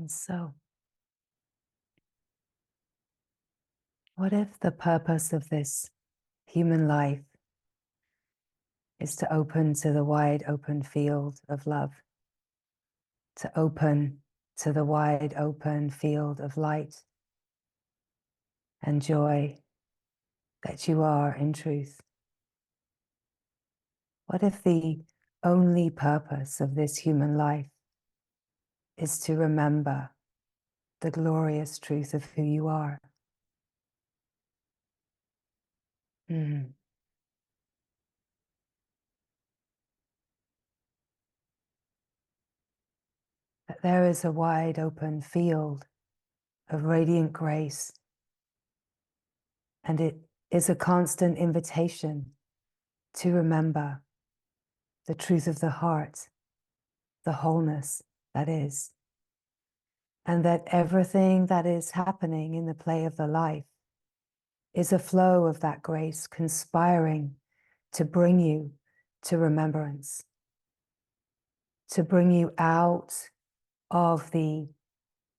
And so, what if the purpose of this human life is to open to the wide open field of love, to open to the wide open field of light and joy that you are in truth? What if the only purpose of this human life is to remember the glorious truth of who you are? Mm. That there is a wide open field of radiant grace, and it is a constant invitation to remember the truth of the heart, the wholeness that is, and that everything that is happening in the play of the life is a flow of that grace conspiring to bring you to remembrance, to bring you out of the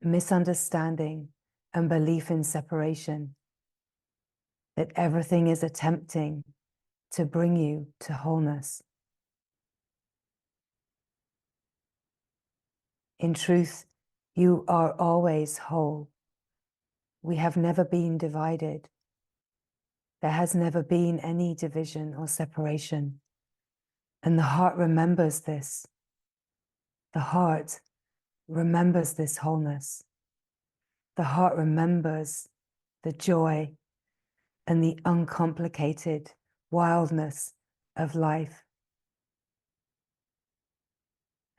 misunderstanding and belief in separation, that everything is attempting to bring you to wholeness. In truth, you are always whole. We have never been divided. There has never been any division or separation. And the heart remembers this. The heart remembers this wholeness. The heart remembers the joy and the uncomplicated wildness of life.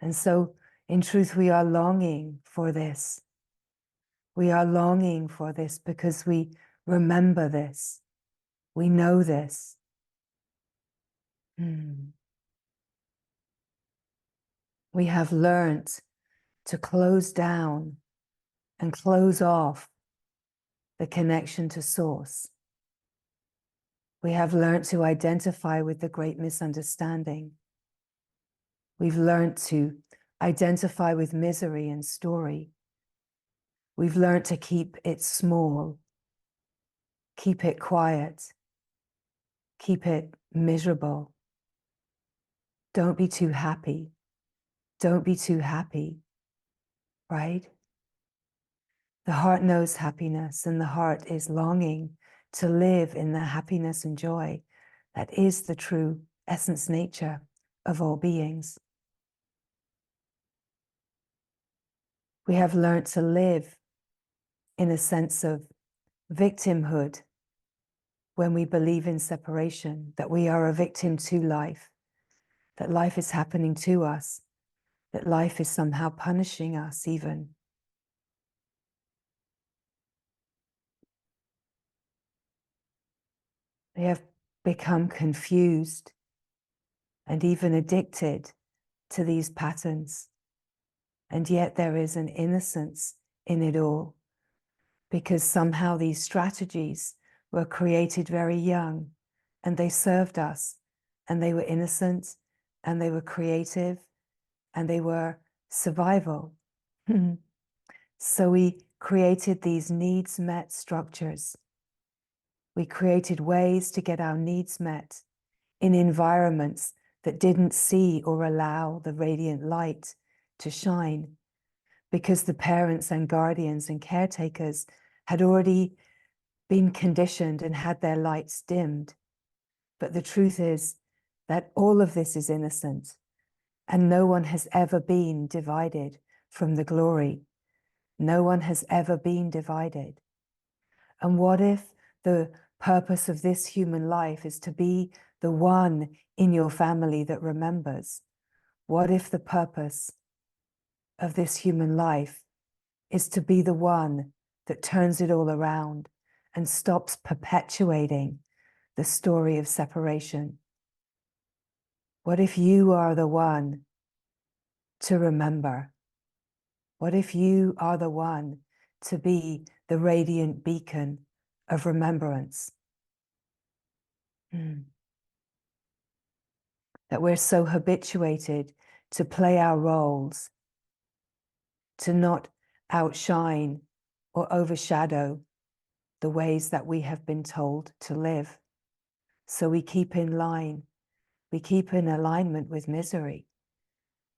And so, in truth, we are longing for this. We are longing for this because we remember this. We know this. We have learnt to close down and close off the connection to source. We have learnt to identify with the great misunderstanding. We've learnt to identify with misery and story. We've learnt to keep it small, keep it quiet, keep it miserable. Don't be too happy. Don't be too happy, right? The heart knows happiness, and the heart is longing to live in the happiness and joy that is the true essence nature of all beings. We have learnt to live in a sense of victimhood when we believe in separation, that we are a victim to life, that life is happening to us, that life is somehow punishing us even. They have become confused and even addicted to these patterns. And yet there is an innocence in it all, because somehow these strategies were created very young and they served us, and they were innocent and they were creative and they were survival. So we created these needs met structures. We created ways to get our needs met in environments that didn't see or allow the radiant light to shine, because the parents and guardians and caretakers had already been conditioned and had their lights dimmed. But the truth is that all of this is innocent, and no one has ever been divided from the glory. No one has ever been divided. And what if the purpose of this human life is to be the one in your family that remembers? What if the purpose of this human life is to be the one that turns it all around and stops perpetuating the story of separation? What if you are the one to remember? What if you are the one to be the radiant beacon of remembrance? That we're so habituated to play our roles, to not outshine or overshadow the ways that we have been told to live. So we keep in line, we keep in alignment with misery.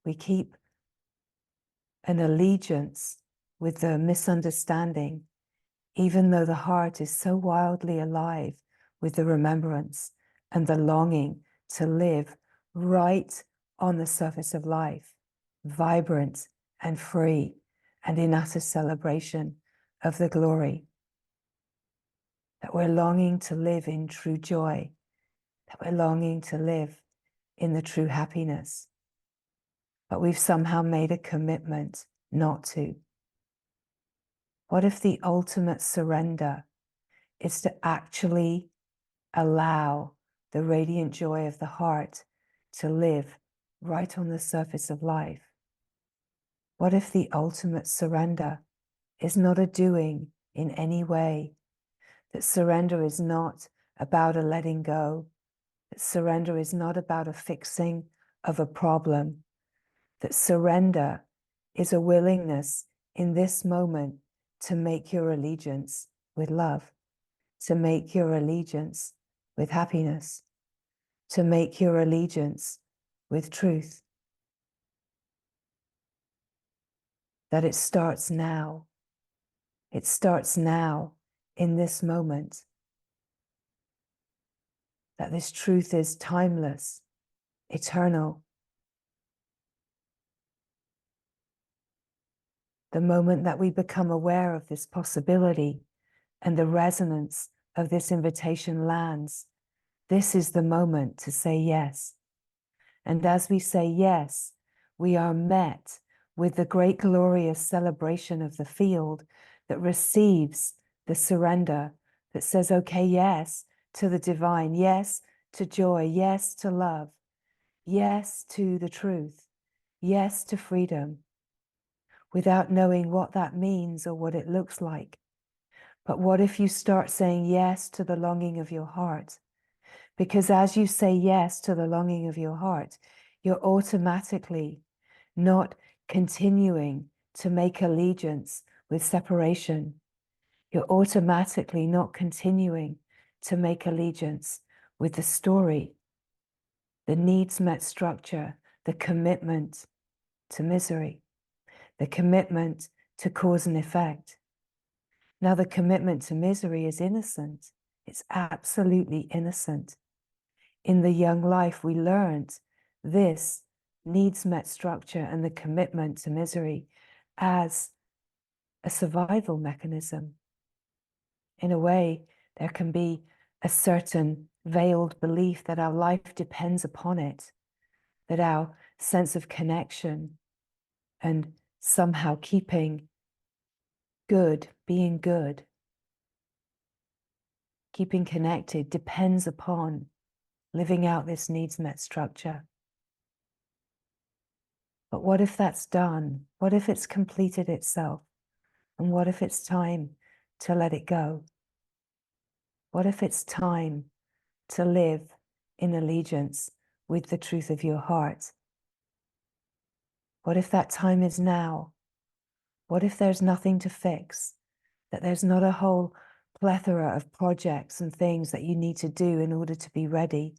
We keep an allegiance with the misunderstanding, even though the heart is so wildly alive with the remembrance and the longing to live right on the surface of life, vibrant and free and in utter celebration of the glory. That we're longing to live in true joy, that we're longing to live in the true happiness. But we've somehow made a commitment not to. What if the ultimate surrender is to actually allow the radiant joy of the heart to live right on the surface of life? What if the ultimate surrender is not a doing in any way? That surrender is not about a letting go. That surrender is not about a fixing of a problem. That surrender is a willingness in this moment to make your allegiance with love, to make your allegiance with happiness, to make your allegiance with truth. That it starts now. It starts now in this moment. That this truth is timeless, eternal. The moment that we become aware of this possibility and the resonance of this invitation lands, this is the moment to say yes. And as we say yes, we are met with the great glorious celebration of the field that receives the surrender, that says, okay, yes to the divine, yes to joy, yes to love, yes to the truth, yes to freedom, without knowing what that means or what it looks like. But what if you start saying yes to the longing of your heart? Because as you say yes to the longing of your heart, you're automatically not continuing to make allegiance with separation. You're automatically not continuing to make allegiance with the story, the needs met structure, the commitment to misery, the commitment to cause and effect. Now, the commitment to misery is innocent. It's absolutely innocent. In the young life, we learned this needs met structure and the commitment to misery as a survival mechanism. In a way, there can be a certain veiled belief that our life depends upon it, that our sense of connection and somehow keeping good, being good, keeping connected depends upon living out this needs met structure. But what if that's done? What if it's completed itself? And what if it's time to let it go? What if it's time to live in allegiance with the truth of your heart? What if that time is now? What if there's nothing to fix? That there's not a whole plethora of projects and things that you need to do in order to be ready?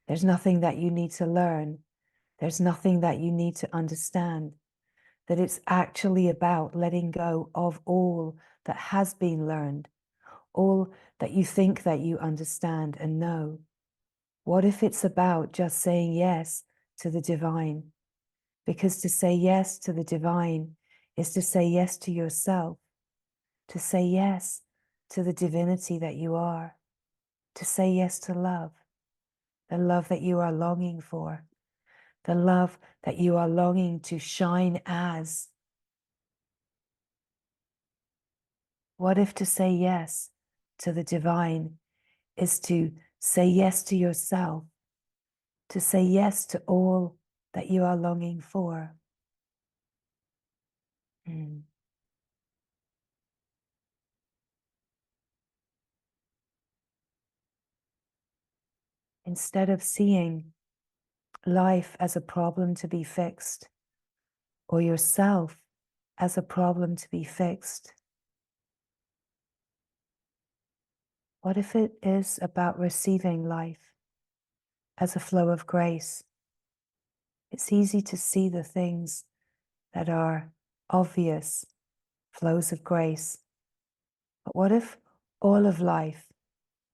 There's nothing that you need to learn. There's nothing that you need to understand. That it's actually about letting go of all that has been learned, all that you think that you understand and know. What if it's about just saying yes to the divine? Because to say yes to the divine is to say yes to yourself, to say yes to the divinity that you are, to say yes to love, the love that you are longing for, the love that you are longing to shine as. What if to say yes to the divine is to say yes to yourself, to say yes to all that you are longing for? Instead of seeing life as a problem to be fixed, or yourself as a problem to be fixed? What if it is about receiving life as a flow of grace? It's easy to see the things that are obvious flows of grace. But what if all of life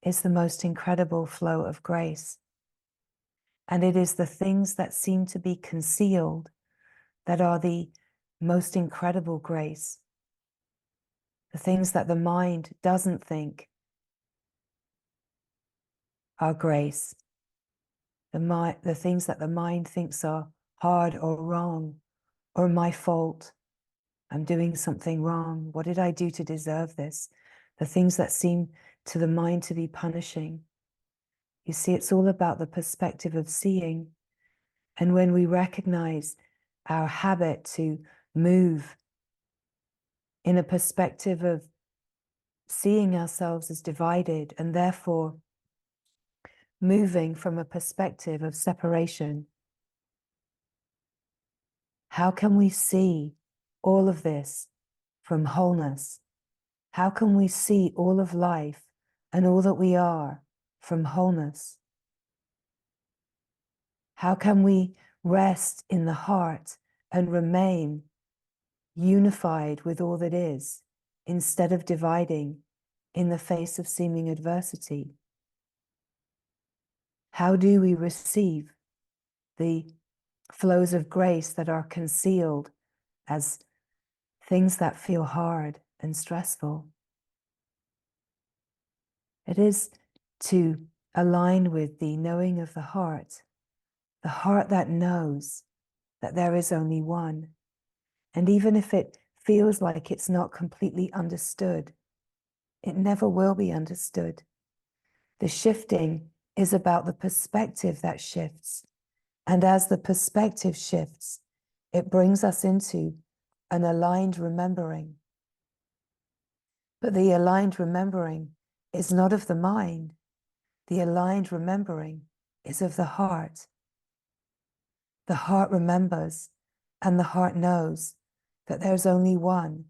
is the most incredible flow of grace? And it is the things that seem to be concealed that are the most incredible grace. The things that the mind doesn't think are grace. The things that the mind thinks are hard or wrong, or my fault. I'm doing something wrong. What did I do to deserve this? The things that seem to the mind to be punishing. You see, it's all about the perspective of seeing. And when we recognize our habit to move in a perspective of seeing ourselves as divided, and therefore moving from a perspective of separation, how can we see all of this from wholeness? How can we see all of life and all that we are from wholeness? How can we rest in the heart and remain unified with all that is, instead of dividing in the face of seeming adversity? How do we receive the flows of grace that are concealed as things that feel hard and stressful? It is to align with the knowing of the heart that knows that there is only one. And even if it feels like it's not completely understood, it never will be understood. The shifting is about the perspective that shifts. And as the perspective shifts, it brings us into an aligned remembering. But the aligned remembering is not of the mind. The aligned remembering is of the heart. The heart remembers, and the heart knows that there's only one.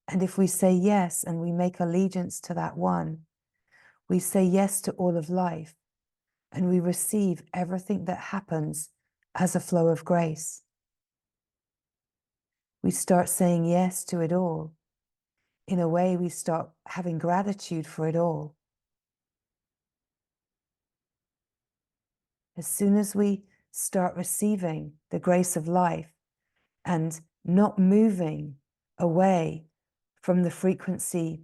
And if we say yes and we make allegiance to that one, we say yes to all of life, and we receive everything that happens as a flow of grace. We start saying yes to it all. In a way, we start having gratitude for it all. As soon as we start receiving the grace of life and not moving away from the frequency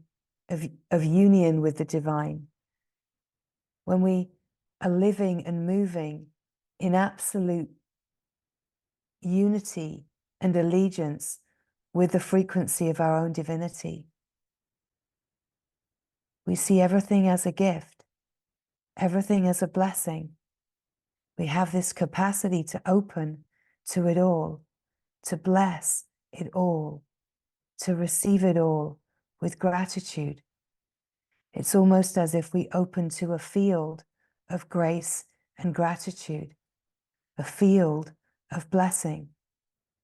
of union with the divine, when we are living and moving in absolute unity and allegiance with the frequency of our own divinity, we see everything as a gift, everything as a blessing. We have this capacity to open to it all, to bless it all, to receive it all with gratitude. It's almost as if we open to a field of grace and gratitude, a field of blessing,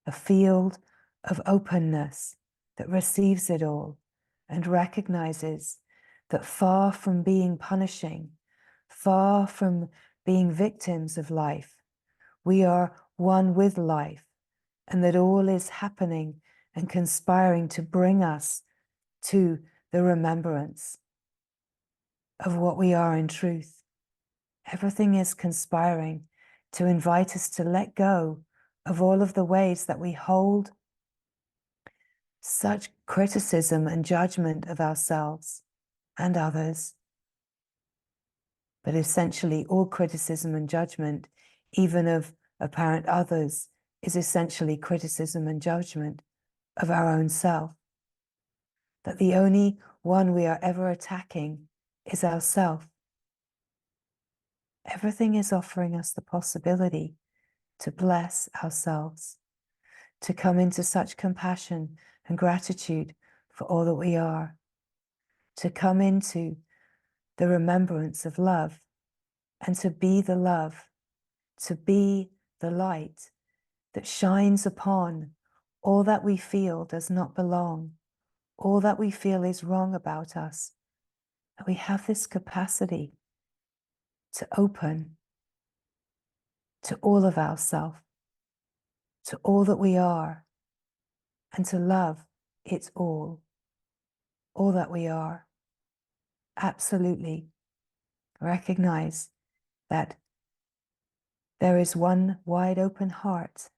a field of openness that receives it all and recognizes that far from being punishing, far from being victims of life, we are one with life, and that all is happening and conspiring to bring us to the remembrance of what we are in truth. Everything is conspiring to invite us to let go of all of the ways that we hold such criticism and judgment of ourselves and others. But essentially, all criticism and judgment, even of apparent others, is essentially criticism and judgment of our own self. That the only one we are ever attacking is ourself. Everything is offering us the possibility to bless ourselves, to come into such compassion and gratitude for all that we are, to come into the remembrance of love, and to be the love, to be the light that shines upon all that we feel does not belong, all that we feel is wrong about us, that we have this capacity to open to all of ourself, to all that we are, and to love it all that we are. Absolutely recognize that there is one wide open heart,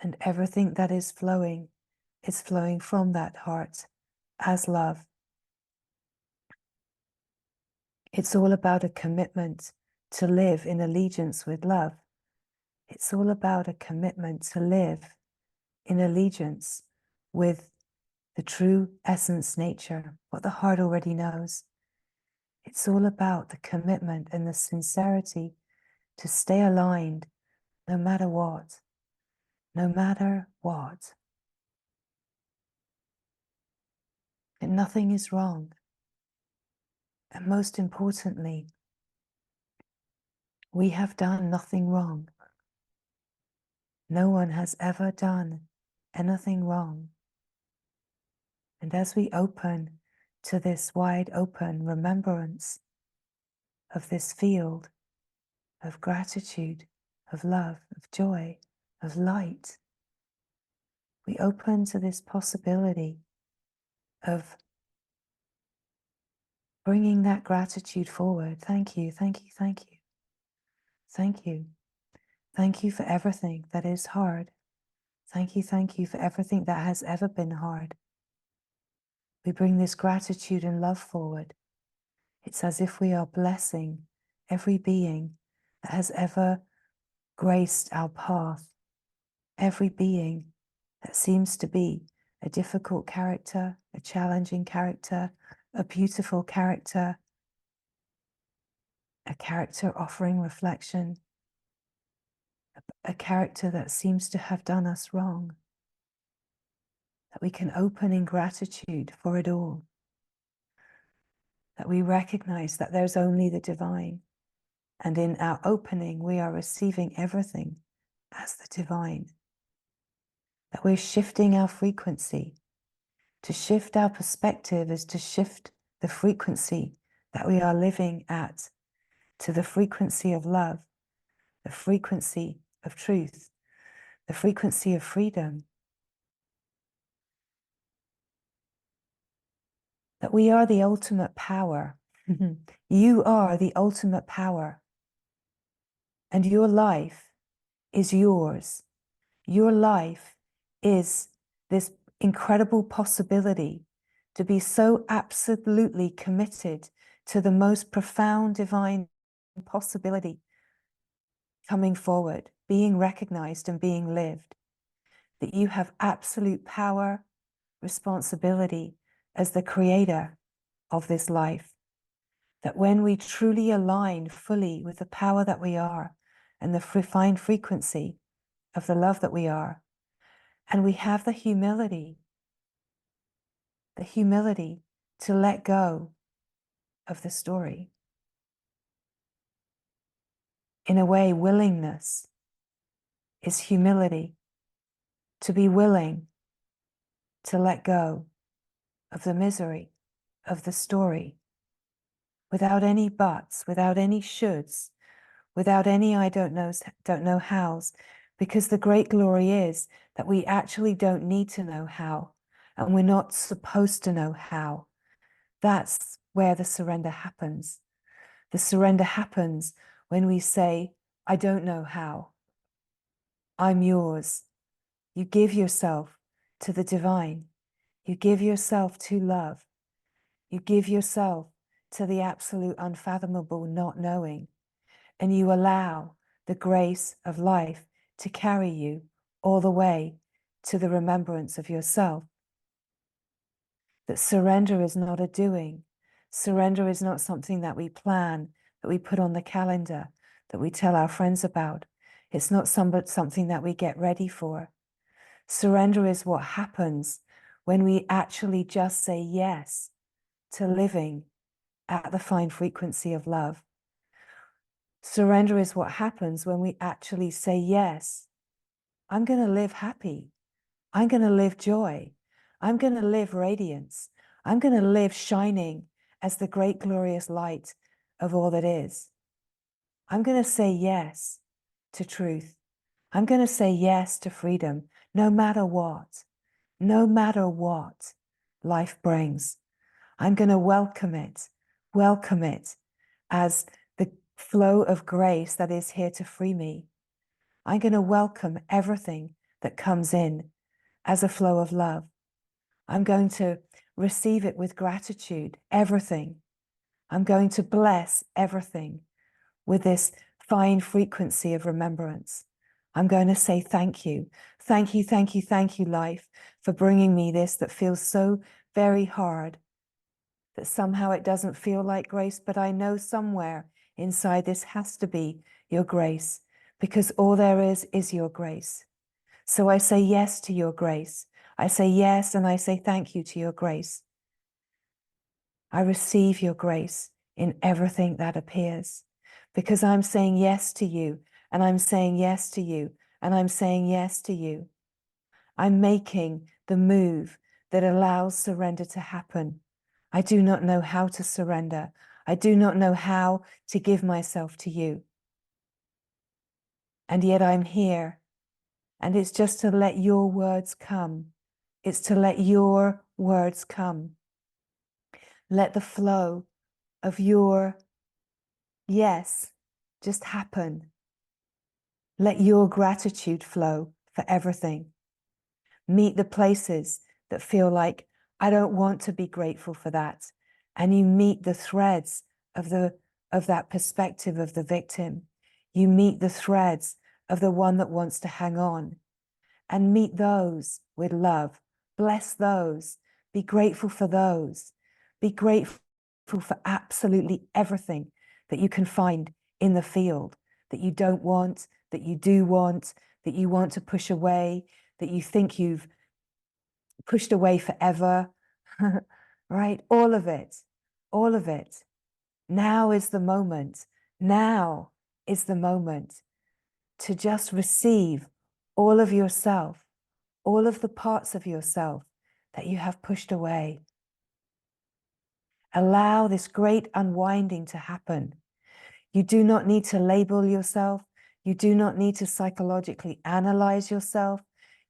and everything that is flowing from that heart as love. It's all about a commitment to live in allegiance with love. It's all about a commitment to live in allegiance with the true essence nature, what the heart already knows. It's all about the commitment and the sincerity to stay aligned no matter what, no matter what. And nothing is wrong. And most importantly, we have done nothing wrong. No one has ever done anything wrong. And as we open to this wide open remembrance of this field of gratitude, of love, of joy, of light, we open to this possibility of bringing that gratitude forward. Thank you, thank you, thank you. Thank you. Thank you for everything that is hard. Thank you for everything that has ever been hard. We bring this gratitude and love forward. It's as if we are blessing every being that has ever graced our path, every being that seems to be a difficult character, a challenging character, a beautiful character, a character offering reflection, a character that seems to have done us wrong, that we can open in gratitude for it all, that we recognize that there's only the divine, and in our opening we are receiving everything as the divine, that we're shifting our frequency. To shift our perspective is to shift the frequency that we are living at to the frequency of love, the frequency of truth, the frequency of freedom. That we are the ultimate power. You are the ultimate power. And your life is yours. Your life is this incredible possibility to be so absolutely committed to the most profound divine possibility coming forward, being recognized and being lived, that you have absolute power, responsibility as the creator of this life. That when we truly align fully with the power that we are and the refined frequency of the love that we are, and we have the humility to let go of the story. In a way, willingness is humility, to be willing to let go of the misery of the story, without any buts, without any shoulds, without any I don't know hows, because the great glory is that we actually don't need to know how, and we're not supposed to know how. That's where the surrender happens. The surrender happens when we say, I don't know how. I'm yours. You give yourself to the divine. You give yourself to love. You give yourself to the absolute unfathomable not knowing. And you allow the grace of life to carry you all the way to the remembrance of yourself. That surrender is not a doing. Surrender is not something that we plan, that we put on the calendar, that we tell our friends about. It's not something that we get ready for. Surrender is what happens when we actually just say yes to living at the fine frequency of love. Surrender is what happens when we actually say, yes, I'm going to live happy. I'm going to live joy. I'm going to live radiance. I'm going to live shining as the great glorious light of all that is. I'm going to say yes to truth. I'm going to say yes to freedom, no matter what life brings. I'm going to welcome it as the flow of grace that is here to free me. I'm going to welcome everything that comes in as a flow of love. I'm going to receive it with gratitude, everything. I'm going to bless everything with this fine frequency of remembrance. I'm going to say thank you. Thank you, thank you, thank you, life, for bringing me this that feels so very hard, that somehow it doesn't feel like grace, but I know somewhere inside this has to be your grace, because all there is your grace. So I say yes to your grace. I say yes, and I say thank you to your grace. I receive your grace in everything that appears, because I'm saying yes to you, and I'm saying yes to you, and I'm saying yes to you. I'm making the move that allows surrender to happen. I do not know how to surrender. I do not know how to give myself to you. And yet I'm here. And it's just to let your words come. It's to let your words come. Let the flow of your yes just happen. Let your gratitude flow for everything. Meet the places that feel like, I don't want to be grateful for that. And you meet the threads of that perspective of the victim. You meet the threads of the one that wants to hang on. And meet those with love. Bless those. Be grateful for those. Be grateful for absolutely everything that you can find in the field that you don't want, that you do want, that you want to push away, that you think you've pushed away forever, right? All of it, all of it. Now is the moment. Now is the moment to just receive all of yourself, all of the parts of yourself that you have pushed away. Allow this great unwinding to happen. You do not need to label yourself. You do not need to psychologically analyze yourself.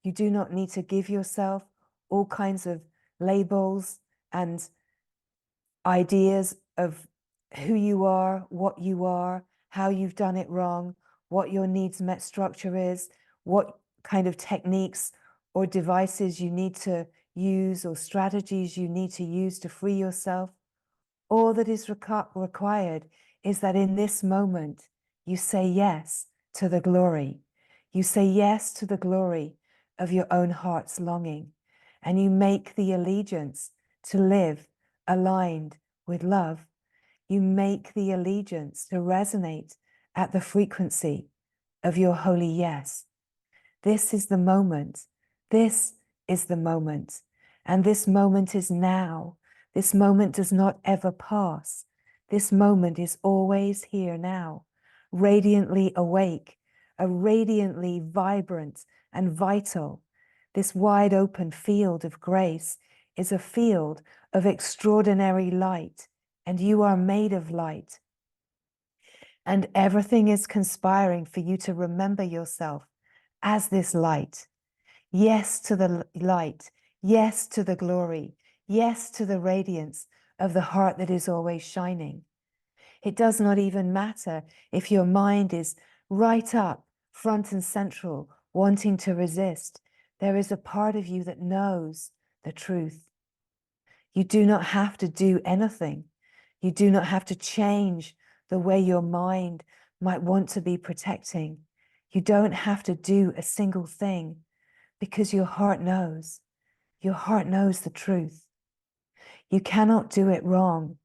You do not need to give yourself all kinds of labels and ideas of who you are, what you are, how you've done it wrong, what your needs met structure is, what kind of techniques or devices you need to use or strategies you need to use to free yourself. All that is required is that in this moment, you say yes to the glory. You say yes to the glory of your own heart's longing, and you make the allegiance to live aligned with love. You make the allegiance to resonate at the frequency of your holy yes. This is the moment. This is the moment. And this moment is now. This moment does not ever pass. This moment is always here now, radiantly awake, a radiantly vibrant and vital. This wide open field of grace is a field of extraordinary light, and you are made of light. And everything is conspiring for you to remember yourself as this light. Yes to the light. Yes to the glory. Yes to the radiance of the heart that is always shining. It does not even matter if your mind is right up, front and central, wanting to resist. There is a part of you that knows the truth. You do not have to do anything. You do not have to change the way your mind might want to be protecting. You don't have to do a single thing because your heart knows. Your heart knows the truth. You cannot do it wrong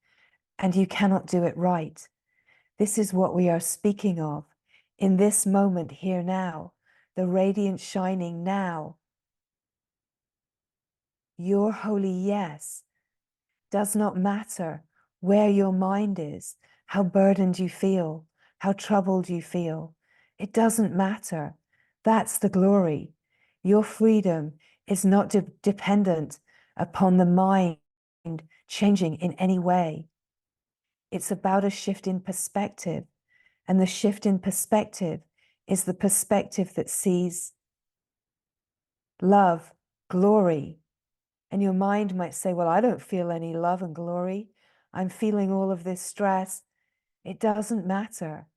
and you cannot do it right. This is what we are speaking of in this moment here now, the radiance shining now. Your holy yes does not matter where your mind is, how burdened you feel, how troubled you feel. It doesn't matter. That's the glory. Your freedom is not dependent upon the mind changing in any way. It's about a shift in perspective. And the shift in perspective is the perspective that sees love, glory. And your mind might say, well, I don't feel any love and glory. I'm feeling all of this stress. It doesn't matter.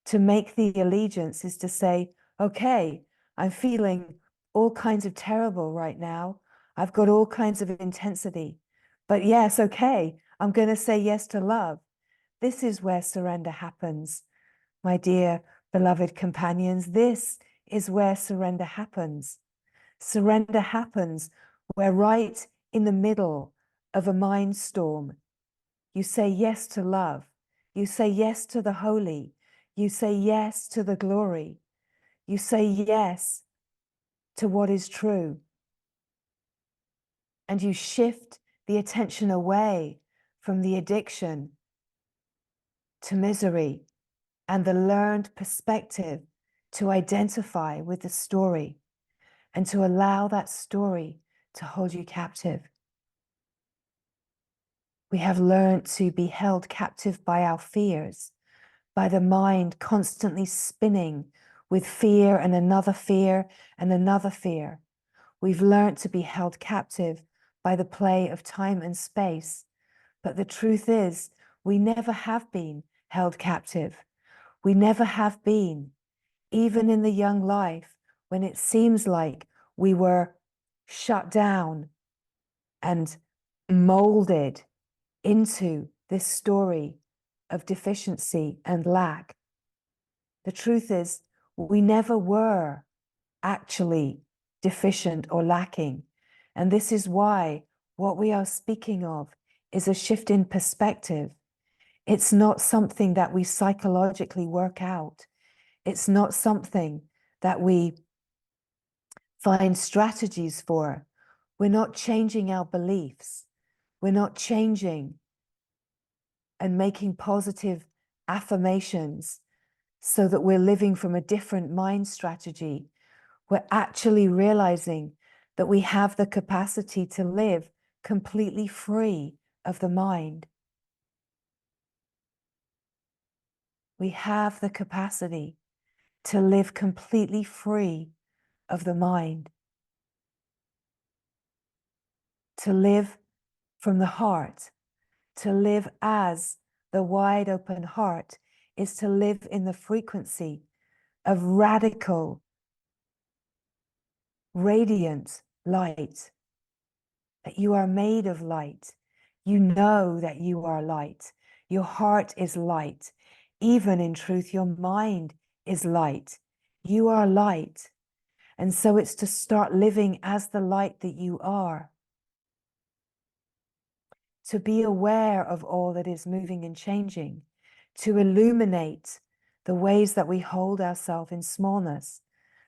To make the allegiance is to say, okay, I'm feeling all kinds of terrible right now. I've got all kinds of intensity. But yes, okay, I'm going to say yes to love. This is where surrender happens. My dear beloved companions, this is where surrender happens. Surrender happens where right in the middle of a mind storm, you say yes to love. You say yes to the holy. You say yes to the glory. You say yes to what is true. And you shift the attention away from the addiction to misery and the learned perspective to identify with the story and to allow that story to hold you captive. We have learned to be held captive by our fears, by the mind constantly spinning with fear and another fear and another fear. We've learned to be held captive by the play of time and space. But the truth is, we never have been held captive. We never have been, even in the young life, when it seems like we were shut down and molded into this story of deficiency and lack. The truth is, we never were actually deficient or lacking. And this is why what we are speaking of is a shift in perspective. It's not something that we psychologically work out. It's not something that we find strategies for. We're not changing our beliefs. We're not changing and making positive affirmations so that we're living from a different mind strategy. We're actually realizing that we have the capacity to live completely free of the mind. We have the capacity to live completely free of the mind, to live from the heart, to live as the wide open heart is to live in the frequency of radical, radiant light, that you are made of light. You know that you are light. Your heart is light. Even in truth, your mind is light. You are light. And so it's to start living as the light that you are. To be aware of all that is moving and changing. To illuminate the ways that we hold ourselves in smallness,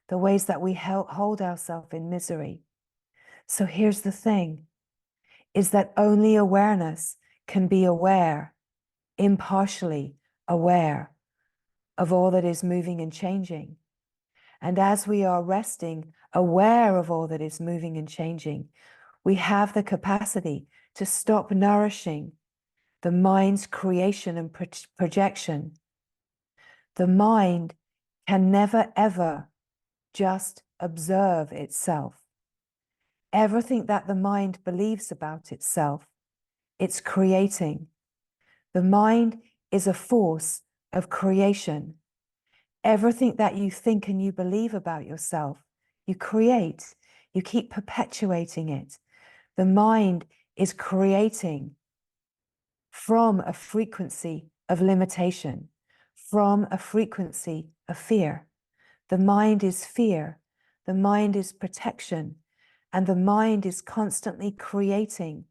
the ways that we hold ourselves in misery. So here's the thing, is that only awareness can be aware, impartially aware of all that is moving and changing. And as we are resting, aware of all that is moving and changing, we have the capacity to stop nourishing the mind's creation and projection. The mind can never, ever just observe itself. Everything that the mind believes about itself, it's creating. The mind is a force of creation. Everything that you think and you believe about yourself, you create. You keep perpetuating it. The mind is creating from a frequency of limitation, from a frequency of fear. The mind is fear. The mind is protection. And the mind is constantly creating,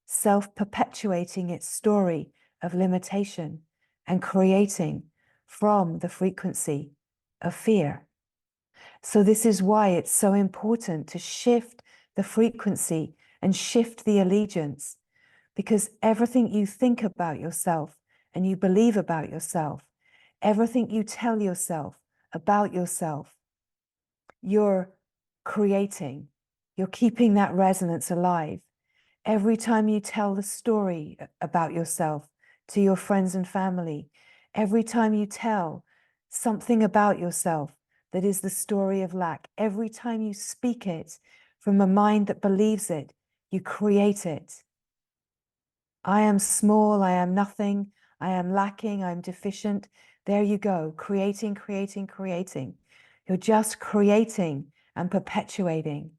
self-perpetuating its story of limitation and creating from the frequency of fear. So this is why it's so important to shift the frequency and shift the allegiance, because everything you think about yourself and you believe about yourself, everything you tell yourself about yourself, you're creating, You're keeping that resonance alive. Every time you tell the story about yourself to your friends and family, every time you tell something about yourself that is the story of lack, every time you speak it from a mind that believes it, you create it. I am small, I am nothing, I am lacking, I'm deficient. There you go, creating, creating, creating. You're just creating and perpetuating.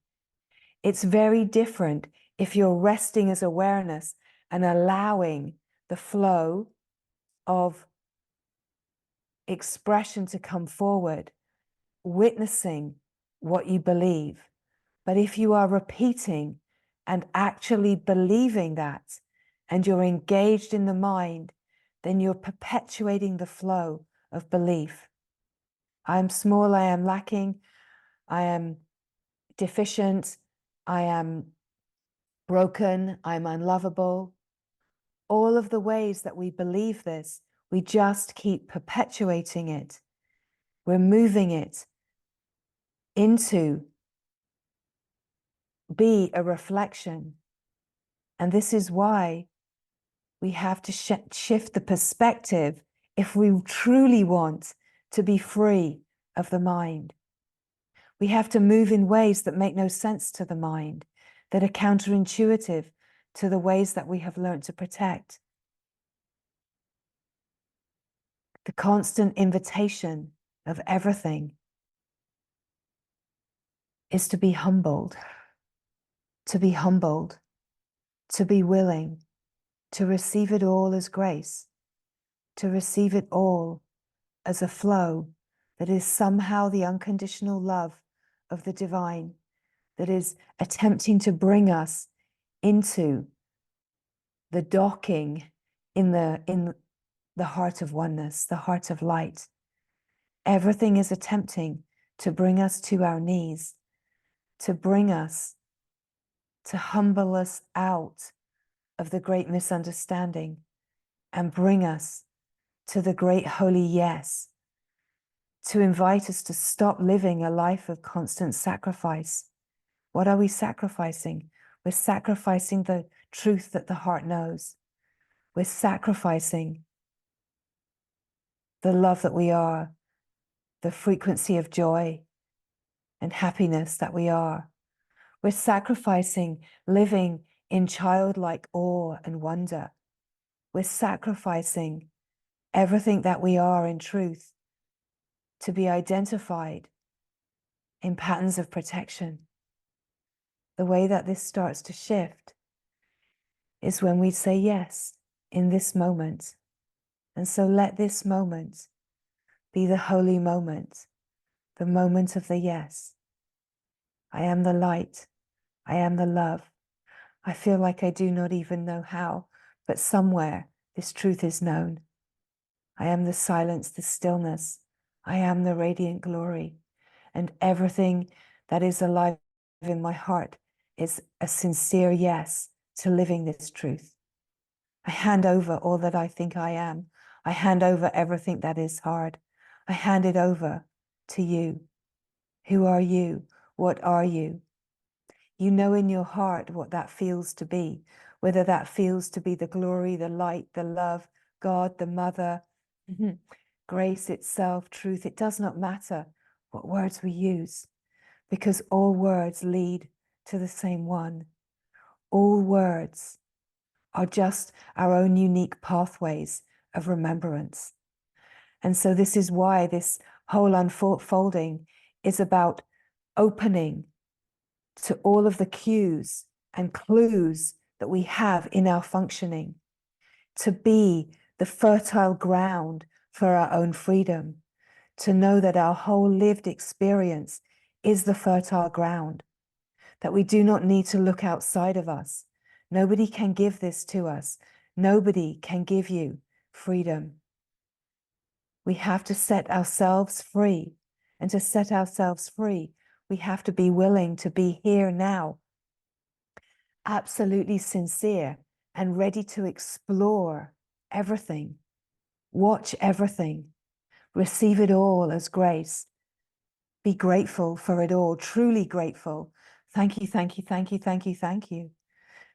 It's very different if you're resting as awareness and allowing the flow of expression to come forward, witnessing what you believe. But if you are repeating and actually believing that, and you're engaged in the mind, then you're perpetuating the flow of belief. I am small, I am lacking, I am deficient, I am broken, I'm unlovable. All of the ways that we believe this, we just keep perpetuating it. We're moving it into be a reflection. And this is why we have to shift the perspective if we truly want to be free of the mind. We have to move in ways that make no sense to the mind, that are counterintuitive to the ways that we have learned to protect. The constant invitation of everything is to be humbled, to be humbled, to be willing to receive it all as grace, to receive it all as a flow that is somehow the unconditional love of the divine, that is attempting to bring us into the docking in the heart of oneness, the heart of light. Everything is attempting to bring us to our knees, to bring us, to humble us out of the great misunderstanding and bring us to the great holy yes, to invite us to stop living a life of constant sacrifice. What are we sacrificing? We're sacrificing the truth that the heart knows. We're sacrificing the love that we are, the frequency of joy and happiness that we are. We're sacrificing living in childlike awe and wonder. We're sacrificing everything that we are in truth to be identified in patterns of protection. The way that this starts to shift is when we say yes in this moment. And so let this moment be the holy moment, the moment of the yes. I am the light. I am the love. I feel like I do not even know how, but somewhere this truth is known. I am the silence, the stillness. I am the radiant glory. And everything that is alive in my heart is a sincere yes to living this truth. I hand over all that I think I am. I hand over everything that is hard. I hand it over to you. Who are you? What are you? You know in your heart what that feels to be, whether that feels to be the glory, the light, the love, God, the mother, grace itself, truth. It does not matter what words we use, because all words lead to the same one. All words are just our own unique pathways of remembrance. And so this is why this whole unfolding is about opening to all of the cues and clues that we have in our functioning, to be the fertile ground for our own freedom, to know that our whole lived experience is the fertile ground, that we do not need to look outside of us. Nobody can give this to us. Nobody can give you freedom. We have to set ourselves free. And to set ourselves free, we have to be willing to be here now, absolutely sincere and ready to explore everything, watch everything, receive it all as grace, be grateful for it all, truly grateful Thank you, thank you, thank you, thank you, thank you.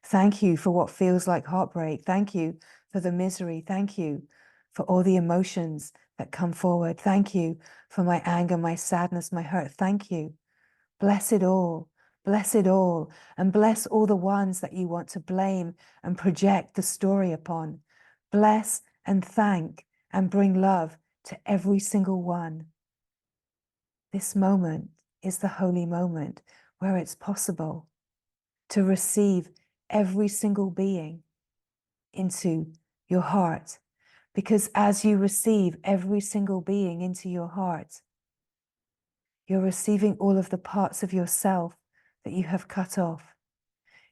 Thank you for what feels like heartbreak. Thank you for the misery. Thank you for all the emotions that come forward. Thank you for my anger, my sadness, my hurt. Thank you. Bless it all. Bless it all. And bless all the ones that you want to blame and project the story upon. Bless and thank and bring love to every single one. This moment is the holy moment where it's possible to receive every single being into your heart. Because as you receive every single being into your heart, you're receiving all of the parts of yourself that you have cut off.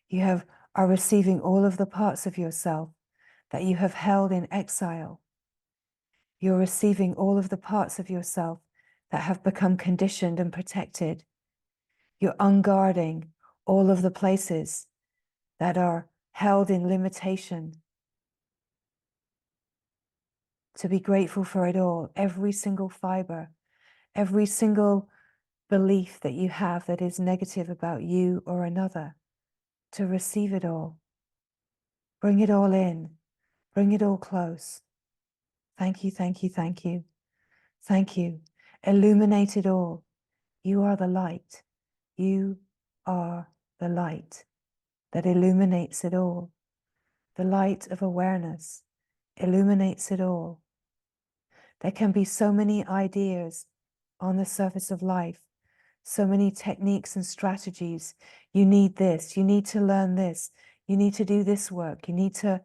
You are receiving all of the parts of yourself that you have held in exile. You're receiving all of the parts of yourself that have become conditioned and protected. You're unguarding all of the places that are held in limitation. To be grateful for it all, every single fiber, every single belief that you have that is negative about you or another, to receive it all. Bring it all in, bring it all close. Thank you, thank you, thank you, thank you. Illuminate it all. You are the light. You are the light that illuminates it all. The light of awareness illuminates it all. There can be so many ideas on the surface of life, so many techniques and strategies. You need this, you need to learn this, you need to do this work, you need to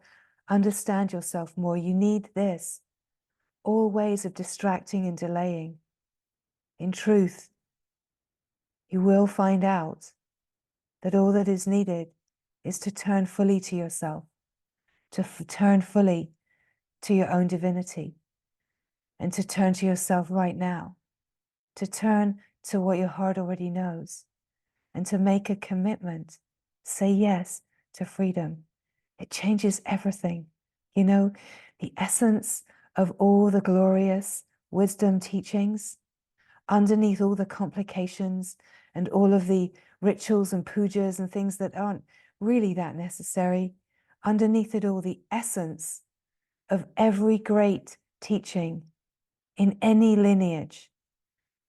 understand yourself more, you need this. All ways of distracting and delaying. In truth, you will find out that all that is needed is to turn fully to yourself, to turn fully to your own divinity, and to turn to yourself right now, to turn to what your heart already knows, and to make a commitment. Say yes to freedom. It changes everything. You know, the essence of all the glorious wisdom teachings, underneath all the complications and all of the rituals and pujas and things that aren't really that necessary, underneath it all, the essence of every great teaching in any lineage,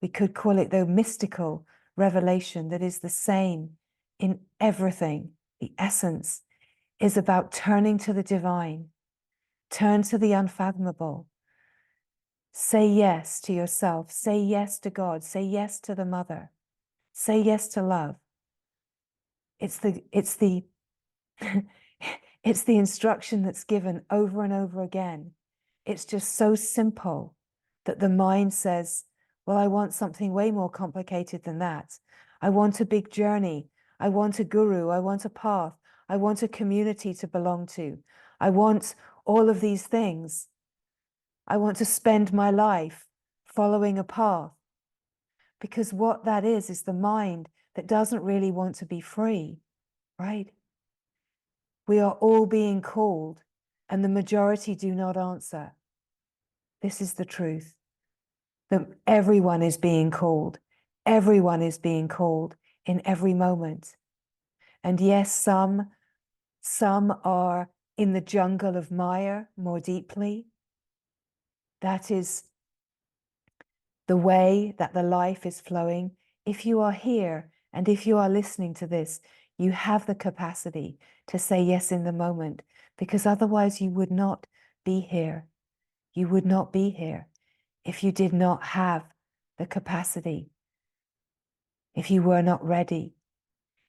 we could call it the mystical revelation that is the same in everything. The essence is about turning to the divine, turn to the unfathomable. Say yes to yourself, say yes to God, say yes to the mother, say yes to love. It's the it's the instruction that's given over and over again. It's just so simple that the mind says, well, I want something way more complicated than that. I want a big journey. I want a guru. I want a path. I want a community to belong to. I want all of these things. I want to spend my life following a path. Because what that is the mind that doesn't really want to be free, right? We are all being called, and the majority do not answer. This is the truth. That everyone is being called. Everyone is being called in every moment. And yes, some are in the jungle of Maya more deeply. That is the way that the life is flowing. If you are here and if you are listening to this, you have the capacity to say yes in the moment, because otherwise you would not be here. You would not be here if you did not have the capacity, if you were not ready,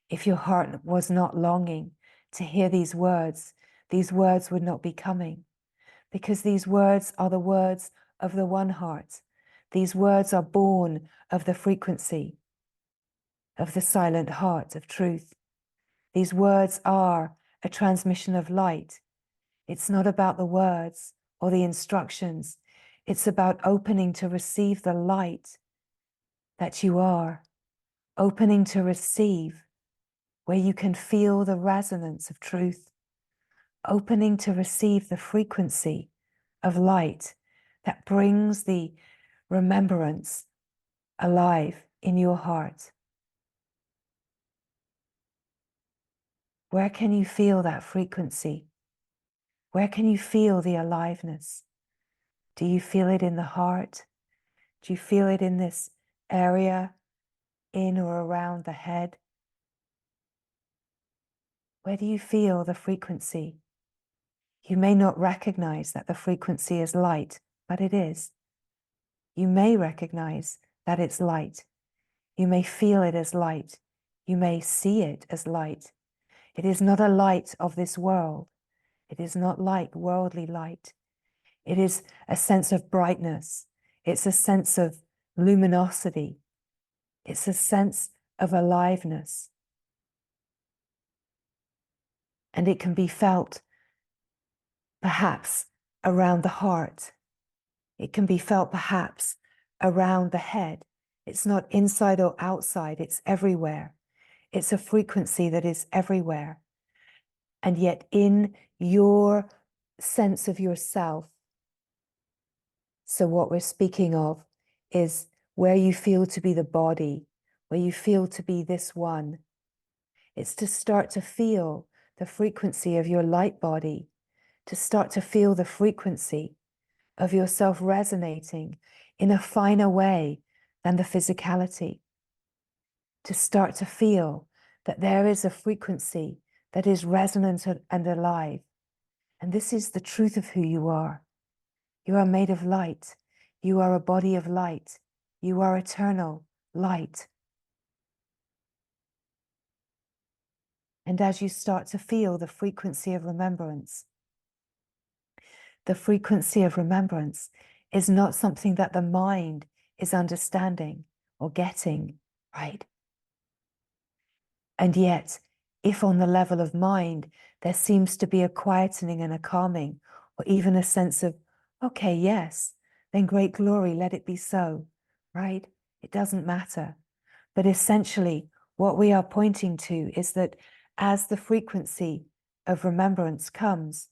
if your heart was not longing to hear these words would not be coming, because these words are the words of the one heart. These words are born of the frequency of the silent heart of truth. These words are a transmission of light. It's not about the words or the instructions. It's about opening to receive the light that you are, opening to receive where you can feel the resonance of truth, opening to receive the frequency of light that brings the remembrance alive in your heart. Where can you feel that frequency? Where can you feel the aliveness? Do you feel it in the heart? Do you feel it in this area, in or around the head? Where do you feel the frequency? You may not recognize that the frequency is light, but it is. You may recognize that it's light. You may feel it as light. You may see it as light. It is not a light of this world. It is not like worldly light. It is a sense of brightness. It's a sense of luminosity. It's a sense of aliveness. And it can be felt perhaps around the heart. It can be felt perhaps around the head. It's not inside or outside, it's everywhere. It's a frequency that is everywhere. And yet in your sense of yourself, so what we're speaking of is where you feel to be the body, where you feel to be this one. It's to start to feel the frequency of your light body, to start to feel the frequency of yourself resonating in a finer way than the physicality, to start to feel that there is a frequency that is resonant and alive. And this is the truth of who you are. You are made of light. You are a body of light. You are eternal light. And as you start to feel the frequency of remembrance, the frequency of remembrance is not something that the mind is understanding or getting, right? And yet, if on the level of mind, there seems to be a quietening and a calming, or even a sense of, okay, yes, then great glory, let it be so, right? It doesn't matter. But essentially, what we are pointing to is that as the frequency of remembrance comes,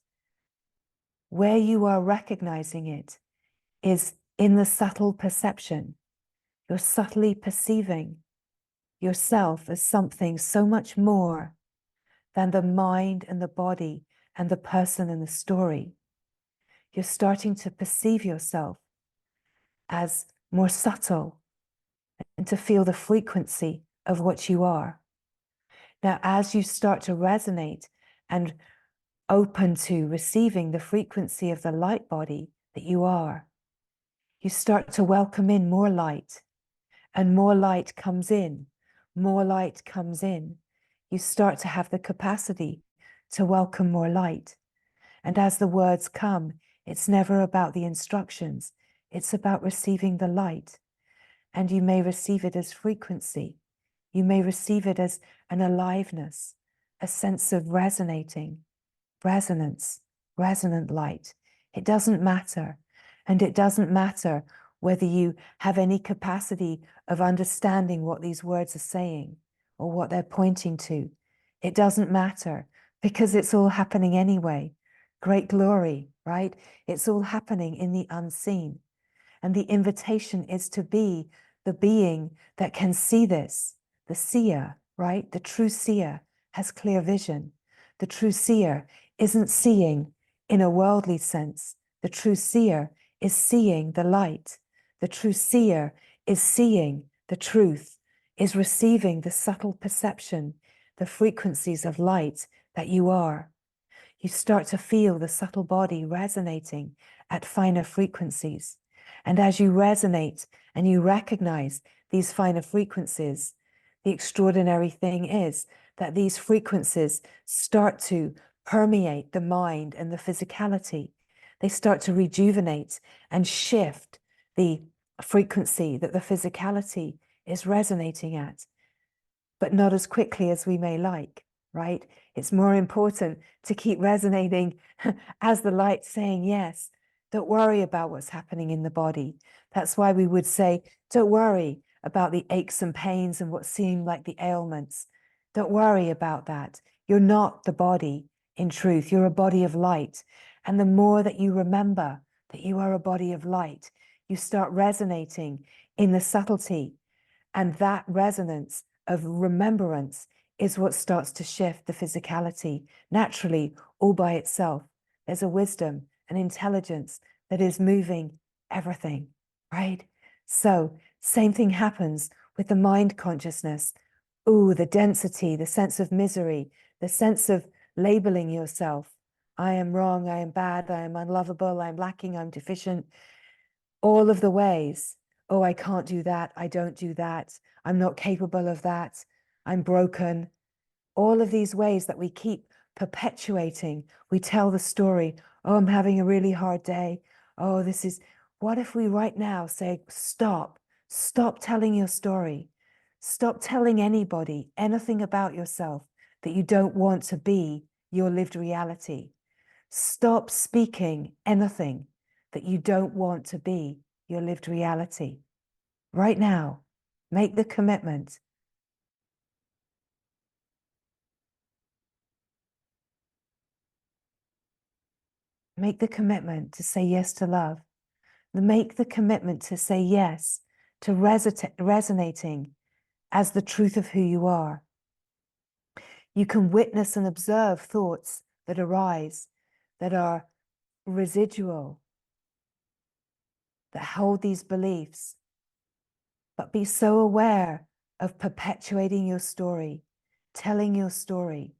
where you are recognizing it is in the subtle perception. You're subtly perceiving yourself as something so much more than the mind and the body and the person and the story. You're starting to perceive yourself as more subtle and to feel the frequency of what you are. Now, as you start to resonate and open to receiving the frequency of the light body that you are, you start to welcome in more light, and more light comes in, more light comes in. You start to have the capacity to welcome more light. And as the words come, it's never about the instructions, it's about receiving the light. And you may receive it as frequency. You may receive it as an aliveness, a sense of resonating, resonance, resonant light. It doesn't matter. And it doesn't matter whether you have any capacity of understanding what these words are saying or what they're pointing to. It doesn't matter because it's all happening anyway. Great glory, right? It's all happening in the unseen. And the invitation is to be the being that can see this, the seer, right? The true seer has clear vision. The true seer isn't seeing in a worldly sense. The true seer is seeing the light. The true seer is seeing the truth, is receiving the subtle perception, the frequencies of light that you are. You start to feel the subtle body resonating at finer frequencies. And as you resonate and you recognize these finer frequencies, the extraordinary thing is that these frequencies start to permeate the mind and the physicality. They start to rejuvenate and shift the frequency that the physicality is resonating at, but not as quickly as we may like, right? It's more important to keep resonating as the light saying, yes, don't worry about what's happening in the body. That's why we would say, don't worry about the aches and pains and what seem like the ailments. Don't worry about that. You're not the body in truth. You're a body of light. And the more that you remember that you are a body of light, you start resonating in the subtlety. And that resonance of remembrance is what starts to shift the physicality naturally, all by itself. There's a wisdom, an intelligence that is moving everything, right? So same thing happens with the mind consciousness. Ooh, the density, the sense of misery, the sense of labeling yourself. I am wrong, I am bad, I am unlovable, I'm lacking, I'm deficient. All of the ways. Oh, I can't do that, I don't do that, I'm not capable of that, I'm broken. All of these ways that we keep perpetuating. We tell the story, oh, I'm having a really hard day. Oh, this is, what if we right now say, stop telling your story. Stop telling anybody anything about yourself that you don't want to be your lived reality. Stop speaking anything that you don't want to be your lived reality. Right now, make the commitment. Make the commitment to say yes to love. Make the commitment to say yes to resonating as the truth of who you are. You can witness and observe thoughts that arise, that are residual, that hold these beliefs, but be so aware of perpetuating your story, telling your story.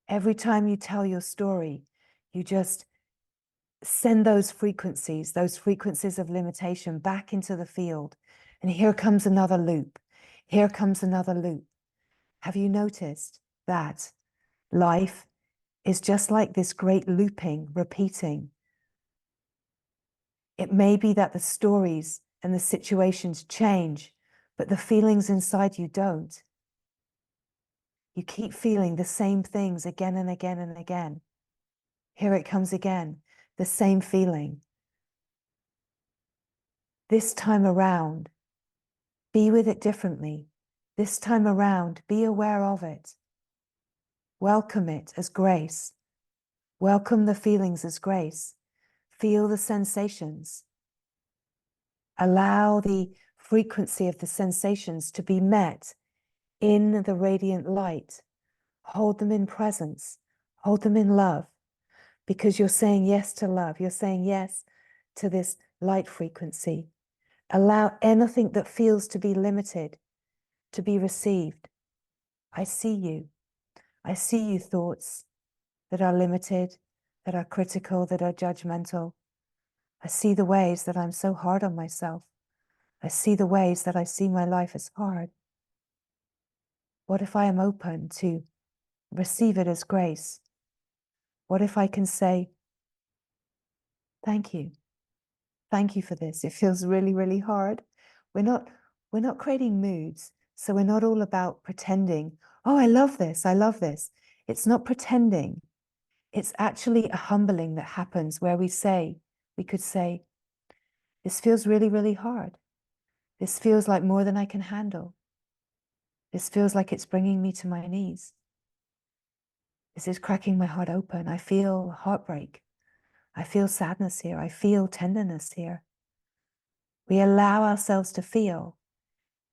Every time you tell your story, you just send those frequencies of limitation back into the field. And here comes another loop. Here comes another loop. Have you noticed that life is just like this great looping, repeating? It may be that the stories and the situations change, but the feelings inside you don't. You keep feeling the same things again and again and again. Here it comes again, the same feeling. This time around, be with it differently. This time around, be aware of it. Welcome it as grace. Welcome the feelings as grace. Feel the sensations. Allow the frequency of the sensations to be met in the radiant light. Hold them in presence. Hold them in love, because you're saying yes to love. You're saying yes to this light frequency. Allow anything that feels to be limited to be received. I see you. I see you, thoughts that are limited, that are critical, that are judgmental. I see the ways that I'm so hard on myself. I see the ways that I see my life as hard. What if I am open to receive it as grace? What if I can say, thank you. Thank you for this. It feels really, really hard. We're not creating moods. So we're not all about pretending, oh, I love this. I love this. It's not pretending. It's actually a humbling that happens where we could say, this feels really, really hard. This feels like more than I can handle. This feels like it's bringing me to my knees. This is cracking my heart open. I feel heartbreak. I feel sadness here. I feel tenderness here. We allow ourselves to feel,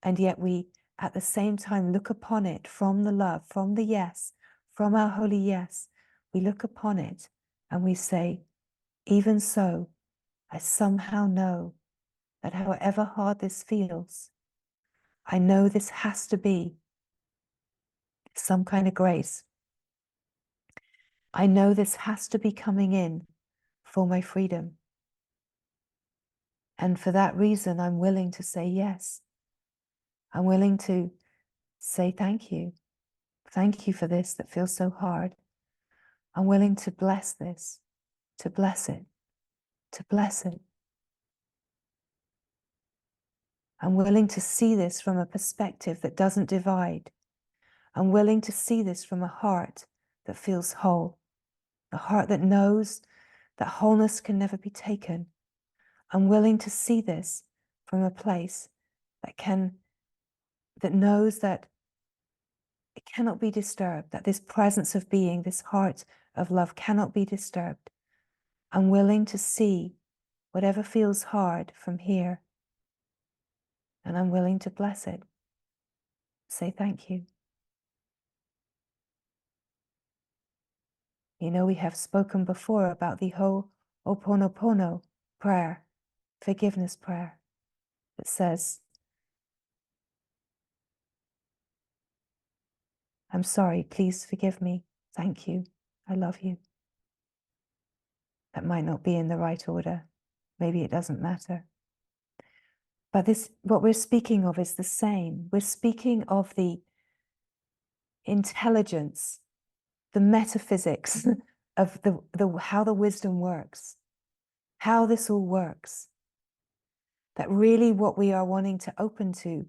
and yet we, at the same time, look upon it from the love, from the yes, from our holy yes. We look upon it and we say, even so, I somehow know that however hard this feels, I know this has to be some kind of grace. I know this has to be coming in for my freedom. And for that reason, I'm willing to say yes. I'm willing to say thank you. Thank you for this that feels so hard. I'm willing to bless this, to bless it, to bless it. I'm willing to see this from a perspective that doesn't divide. I'm willing to see this from a heart that feels whole, a heart that knows that wholeness can never be taken. I'm willing to see this from a place that knows that it cannot be disturbed, that this presence of being, this heart of love cannot be disturbed. I'm willing to see whatever feels hard from here, and I'm willing to bless it. Say thank you. You know, we have spoken before about the Ho'oponopono prayer, forgiveness prayer, that says, I'm sorry, please forgive me. Thank you. I love you. That might not be in the right order. Maybe it doesn't matter. But this, what we're speaking of is the same. We're speaking of the intelligence, the metaphysics of how the wisdom works, how this all works. That really what we are wanting to open to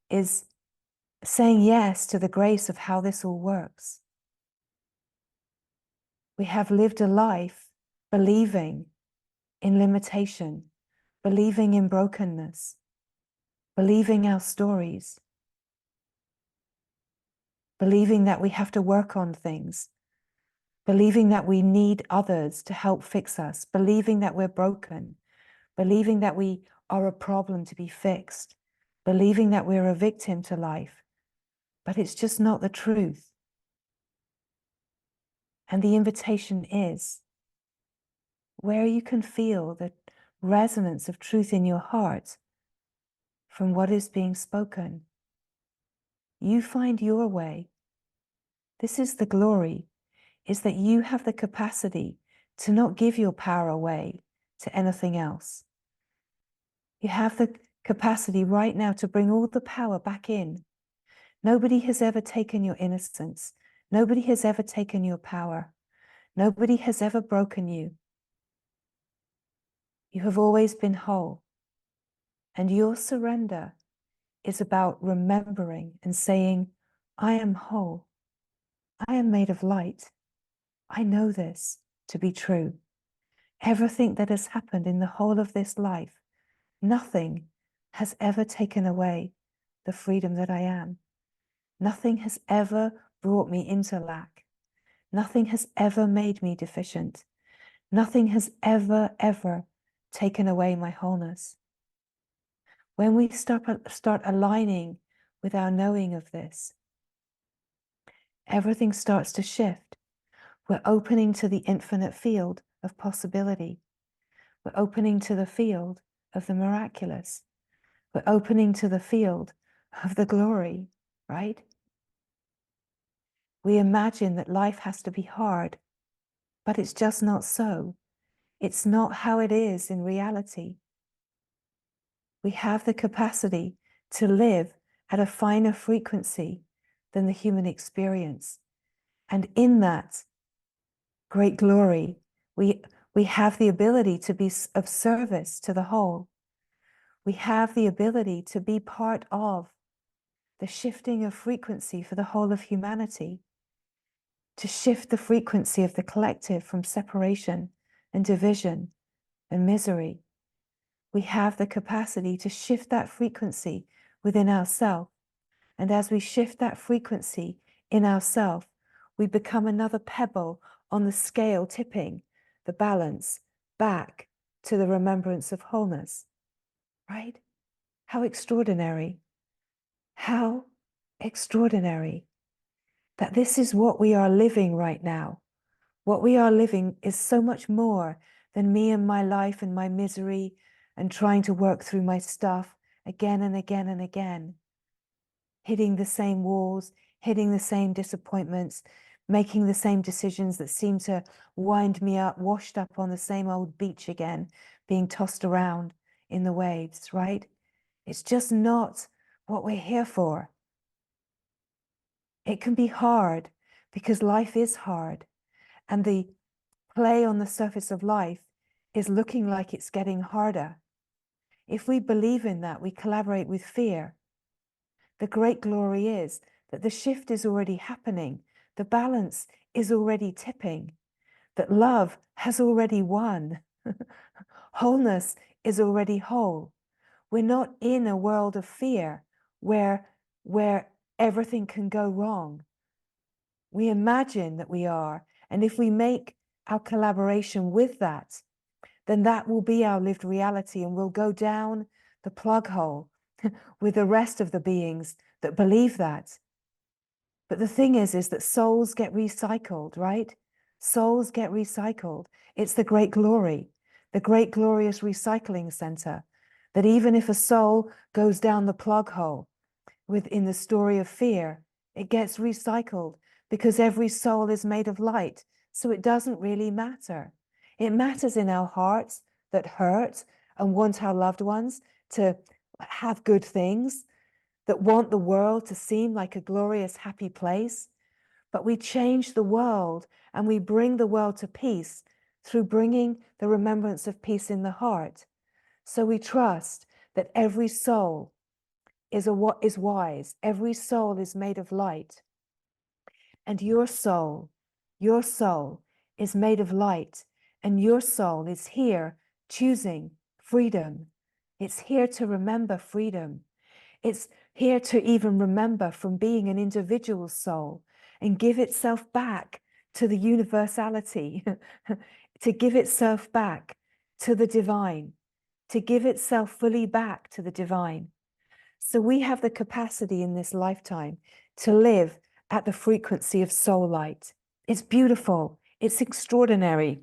is saying yes to the grace of how this all works. We have lived a life believing in limitation, believing in brokenness, believing our stories, believing that we have to work on things, believing that we need others to help fix us, believing that we're broken, believing that we are a problem to be fixed, believing that we're a victim to life. But it's just not the truth. And the invitation is where you can feel the resonance of truth in your heart from what is being spoken. You find your way. This is the glory, is that you have the capacity to not give your power away to anything else. You have the capacity right now to bring all the power back in. Nobody has ever taken your innocence. Nobody has ever taken your power. Nobody has ever broken you. You have always been whole. And your surrender is about remembering and saying, I am whole. I am made of light. I know this to be true. Everything that has happened in the whole of this life, nothing has ever taken away the freedom that I am. Nothing has ever brought me into lack. Nothing has ever made me deficient. Nothing has ever, ever taken away my wholeness. When we start aligning with our knowing of this, everything starts to shift. We're opening to the infinite field of possibility. We're opening to the field of the miraculous. We're opening to the field of the glory, right? We imagine that life has to be hard, but it's just not so. It's not how it is in reality. We have the capacity to live at a finer frequency than the human experience. And in that great glory, we have the ability to be of service to the whole. We have the ability to be part of the shifting of frequency for the whole of humanity, to shift the frequency of the collective from separation and division and misery. We have the capacity to shift that frequency within ourselves. And as we shift that frequency in ourselves, we become another pebble on the scale tipping the balance back to the remembrance of wholeness, right? How extraordinary. How extraordinary that this is what we are living right now. What we are living is so much more than me and my life and my misery and trying to work through my stuff again and again and again, hitting the same walls, hitting the same disappointments, making the same decisions that seem to wind me up, washed up on the same old beach again, being tossed around in the waves, right? It's just not what we're here for. It can be hard because life is hard, and the play on the surface of life is looking like it's getting harder. If we believe in that, we collaborate with fear. The great glory is that the shift is already happening. The balance is already tipping. That love has already won. Wholeness is already whole. We're not in a world of fear where everything can go wrong. We imagine that we are. And if we make our collaboration with that, then that will be our lived reality, and we'll go down the plug hole with the rest of the beings that believe that. But the thing is that souls get recycled, right? Souls get recycled. It's the great glory, the great glorious recycling center, that even if a soul goes down the plug hole within the story of fear, it gets recycled because every soul is made of light. So it doesn't really matter. It matters in our hearts that hurt and want our loved ones to have good things, that want the world to seem like a glorious, happy place. But we change the world and we bring the world to peace through bringing the remembrance of peace in the heart. So we trust that every soul is wise. Every soul is made of light. And your soul is made of light. And your soul is here choosing freedom. It's here to remember freedom. It's here to even remember from being an individual soul and give itself back to the universality, to give itself back to the divine, to give itself fully back to the divine. So we have the capacity in this lifetime to live at the frequency of soul light. It's beautiful. It's extraordinary.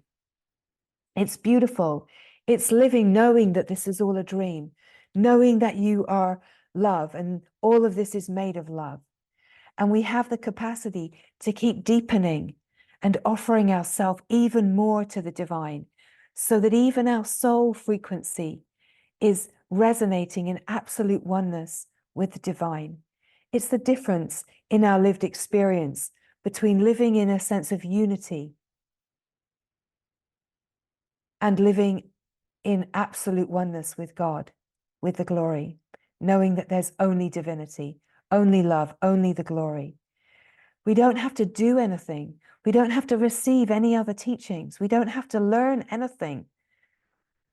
It's beautiful. It's living knowing that this is all a dream, knowing that you are love and all of this is made of love. And we have the capacity to keep deepening and offering ourselves even more to the divine, so that even our soul frequency is resonating in absolute oneness with the divine. It's the difference in our lived experience between living in a sense of unity and living in absolute oneness with God, with the glory, knowing that there's only divinity, only love, only the glory. We don't have to do anything. We don't have to receive any other teachings. We don't have to learn anything.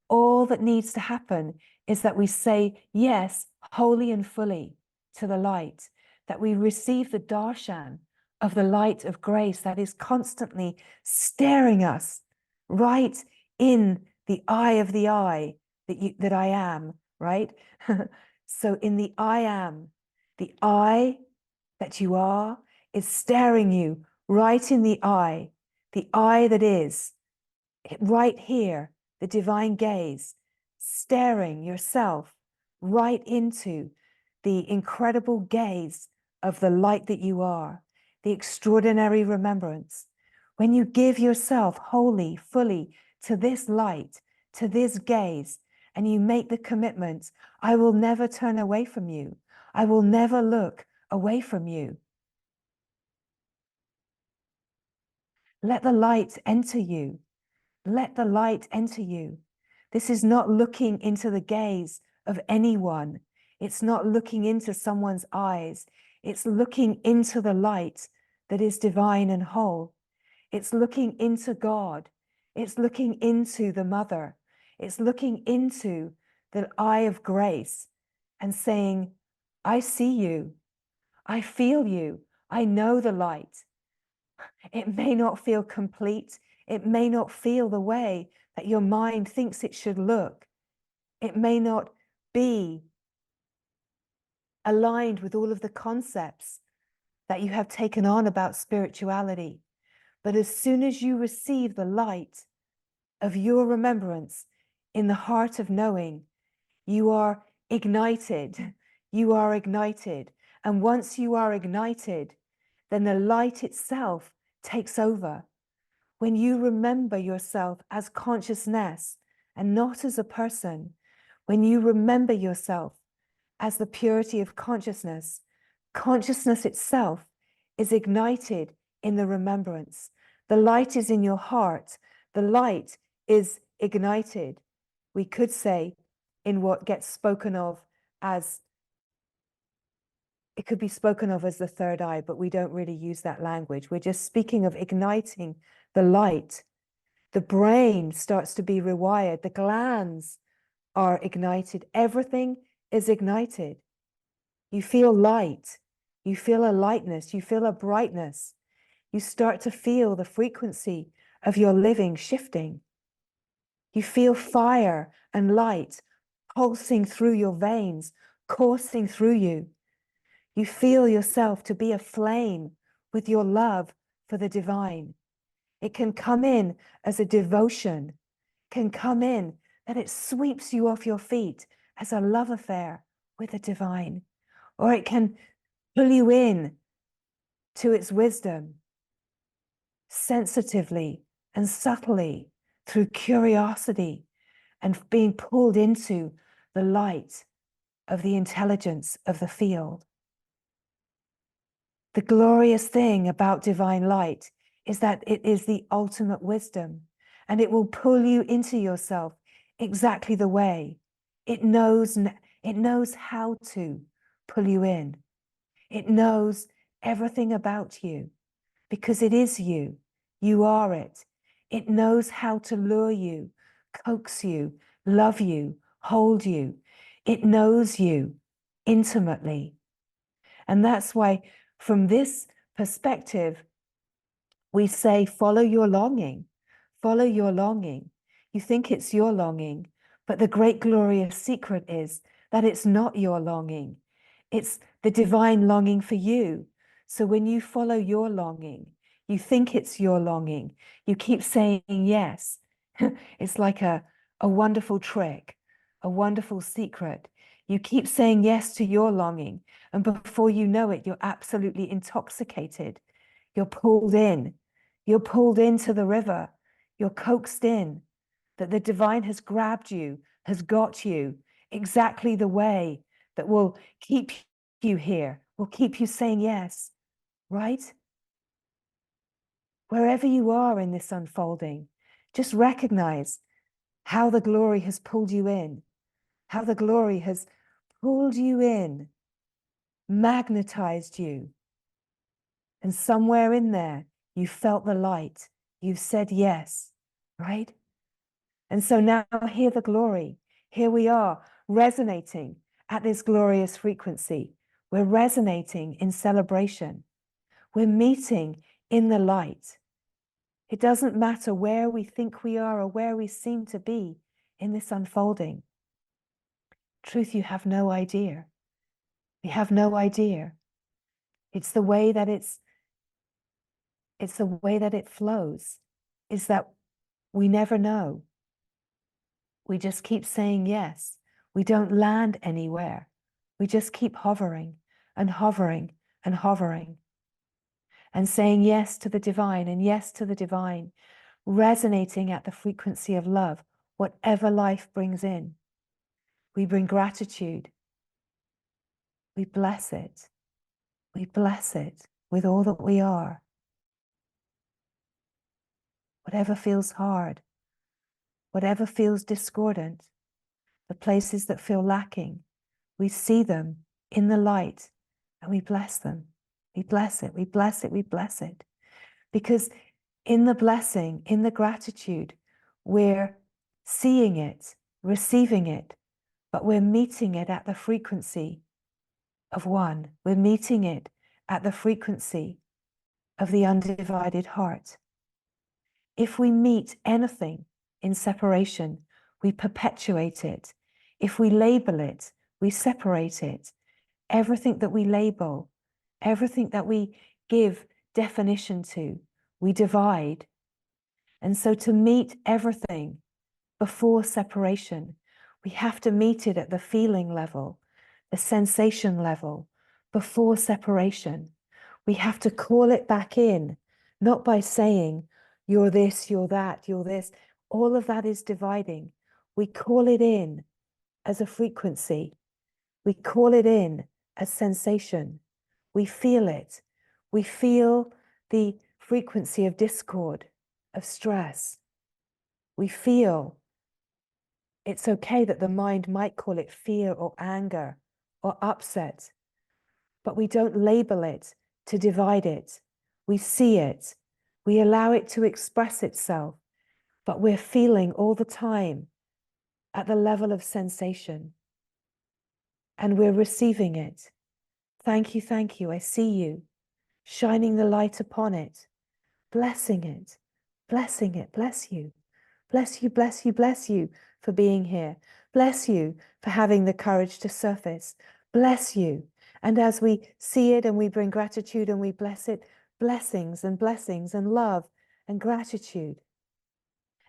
All that needs to happen is that we say yes, wholly and fully to the light, that we receive the darshan of the light of grace that is constantly staring us right in the eye of the I that I am, right? So in the I am, the I that you are is staring you right in the eye that is, right here, the divine gaze, staring yourself right into the incredible gaze of the light that you are, the extraordinary remembrance. When you give yourself wholly, fully to this light, to this gaze, and you make the commitment, I will never turn away from you. I will never look away from you. Let the light enter you. Let the light enter you. This is not looking into the gaze of anyone. It's not looking into someone's eyes. It's looking into the light that is divine and whole. It's looking into God. It's looking into the Mother. It's looking into the eye of grace and saying, I see you. I feel you. I know the light. It may not feel complete. It may not feel the way that your mind thinks it should look. It may not be aligned with all of the concepts that you have taken on about spirituality. But as soon as you receive the light of your remembrance in the heart of knowing, you are ignited. You are ignited. And once you are ignited, then the light itself takes over. When you remember yourself as consciousness and not as a person, when you remember yourself as the purity of consciousness, consciousness itself is ignited in the remembrance. The light is in your heart. The light is ignited. We could say in what gets spoken of as, it could be spoken of as the third eye, but we don't really use that language. We're just speaking of igniting the light. The brain starts to be rewired. The glands are ignited. Everything is ignited. You feel light. You feel a lightness. You feel a brightness. You start to feel the frequency of your living shifting. You feel fire and light pulsing through your veins, coursing through you. You feel yourself to be aflame with your love for the divine. It can come in as a devotion, can come in that it sweeps you off your feet as a love affair with the divine, or it can pull you in to its wisdom sensitively and subtly through curiosity and being pulled into the light of the intelligence of the field. The glorious thing about divine light is that it is the ultimate wisdom, and it will pull you into yourself exactly the way. It knows how to pull you in. It knows everything about you because it is you. You are it. It knows how to lure you, coax you, love you, hold you. It knows you intimately. And that's why, from this perspective, we say, follow your longing, follow your longing. You think it's your longing, but the great glorious secret is that it's not your longing. It's the divine longing for you. So when you follow your longing, you think it's your longing, you keep saying yes. It's like a wonderful trick, a wonderful secret. You keep saying yes to your longing, and before you know it, you're absolutely intoxicated. You're pulled in. You're pulled into the river. You're coaxed in. That the divine has grabbed you, has got you exactly the way that will keep you here, will keep you saying yes, right? Wherever you are in this unfolding, just recognize how the glory has pulled you in, how the glory has pulled you in, magnetized you. And somewhere in there, you felt the light. You've said yes, right? And so now hear the glory. Here we are resonating at this glorious frequency. We're resonating in celebration. We're meeting in the light. It doesn't matter where we think we are or where we seem to be in this unfolding. Truth, you have no idea. We have no idea. It's the way that it flows, is that we never know. We just keep saying yes. We don't land anywhere. We just keep hovering and hovering and hovering and saying yes to the divine and yes to the divine, resonating at the frequency of love, whatever life brings in. We bring gratitude. We bless it. We bless it with all that we are. Whatever feels hard, whatever feels discordant, the places that feel lacking, we see them in the light and we bless them. We bless it, we bless it, we bless it. Because in the blessing, in the gratitude, we're seeing it, receiving it, but we're meeting it at the frequency of one. We're meeting it at the frequency of the undivided heart. If we meet anything in separation, we perpetuate it. If we label it, we separate it. Everything that we label, everything that we give definition to, we divide. And so to meet everything before separation, we have to meet it at the feeling level, the sensation level, before separation. We have to call it back in, not by saying, you're this, you're that, you're this. All of that is dividing. We call it in as a frequency. We call it in as sensation. We feel it. We feel the frequency of discord, of stress. We feel it's okay that the mind might call it fear or anger or upset, but we don't label it to divide it. We see it. We allow it to express itself, but we're feeling all the time at the level of sensation, and we're receiving it. Thank you, I see you, shining the light upon it, blessing it, blessing it, bless you, bless you, bless you, bless you for being here, bless you for having the courage to surface, bless you. And as we see it and we bring gratitude and we bless it, blessings and love and gratitude.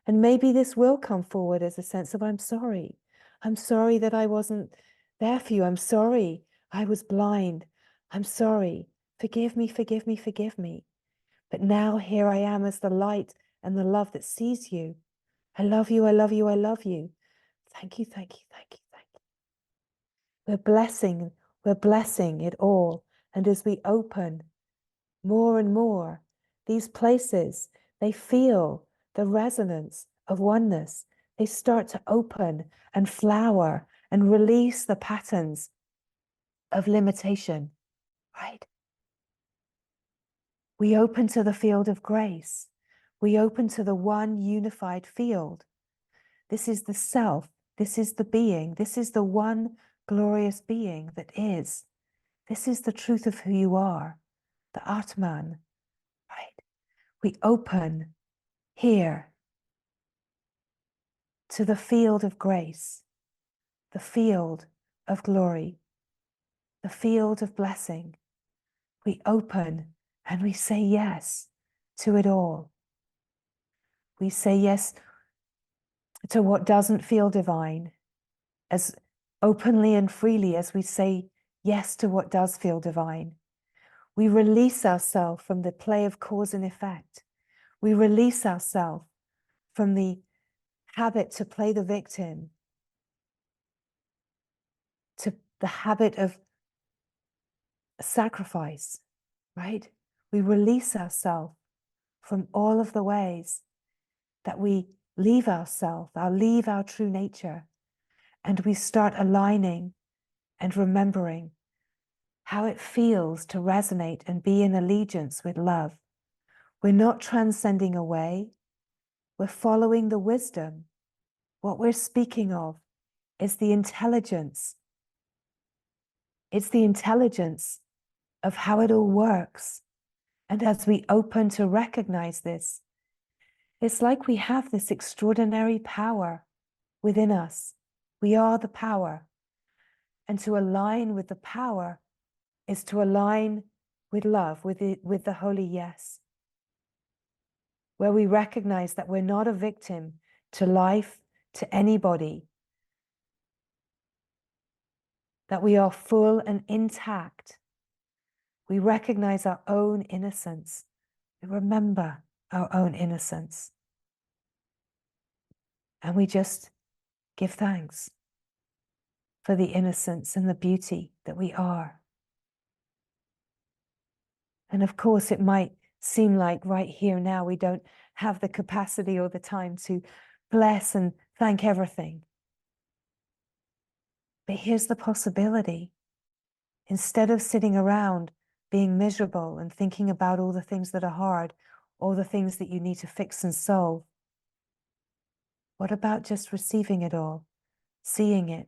And maybe this will come forward as a sense of, I'm sorry. I'm sorry that I wasn't there for you. I'm sorry I was blind. I'm sorry. Forgive me, forgive me, forgive me. But now here I am as the light and the love that sees you. I love you, I love you, I love you. Thank you, thank you, thank you, thank you. We're blessing it all. And as we open more and more, these places, they feel the resonance of oneness. They start to open and flower and release the patterns of limitation, right? We open to the field of grace. We open to the one unified field. This is the self. This is the being. This is the one glorious being that is. This is the truth of who you are, the Atman, right? We open here to the field of grace, the field of glory, the field of blessing. We open and we say yes to it all. We say yes to what doesn't feel divine as openly and freely as we say yes to what does feel divine. We release ourselves from the play of cause and effect. We release ourselves from the habit to play the victim, to the habit of sacrifice, right? We release ourselves from all of the ways that we leave ourselves, leave our true nature, and we start aligning and remembering how it feels to resonate and be in allegiance with love. We're not transcending away, we're following the wisdom. What we're speaking of is the intelligence. It's the intelligence of how it all works. And as we open to recognize this, it's like we have this extraordinary power within us. We are the power. And to align with the power is to align with love, with the holy yes, where we recognize that we're not a victim to life, to anybody, that we are full and intact. We recognize our own innocence. We remember our own innocence. And we just give thanks for the innocence and the beauty that we are. And of course, it might seem like right here now we don't have the capacity or the time to bless and thank everything. But here's the possibility. Instead of sitting around being miserable and thinking about all the things that are hard, all the things that you need to fix and solve, what about just receiving it all, seeing it,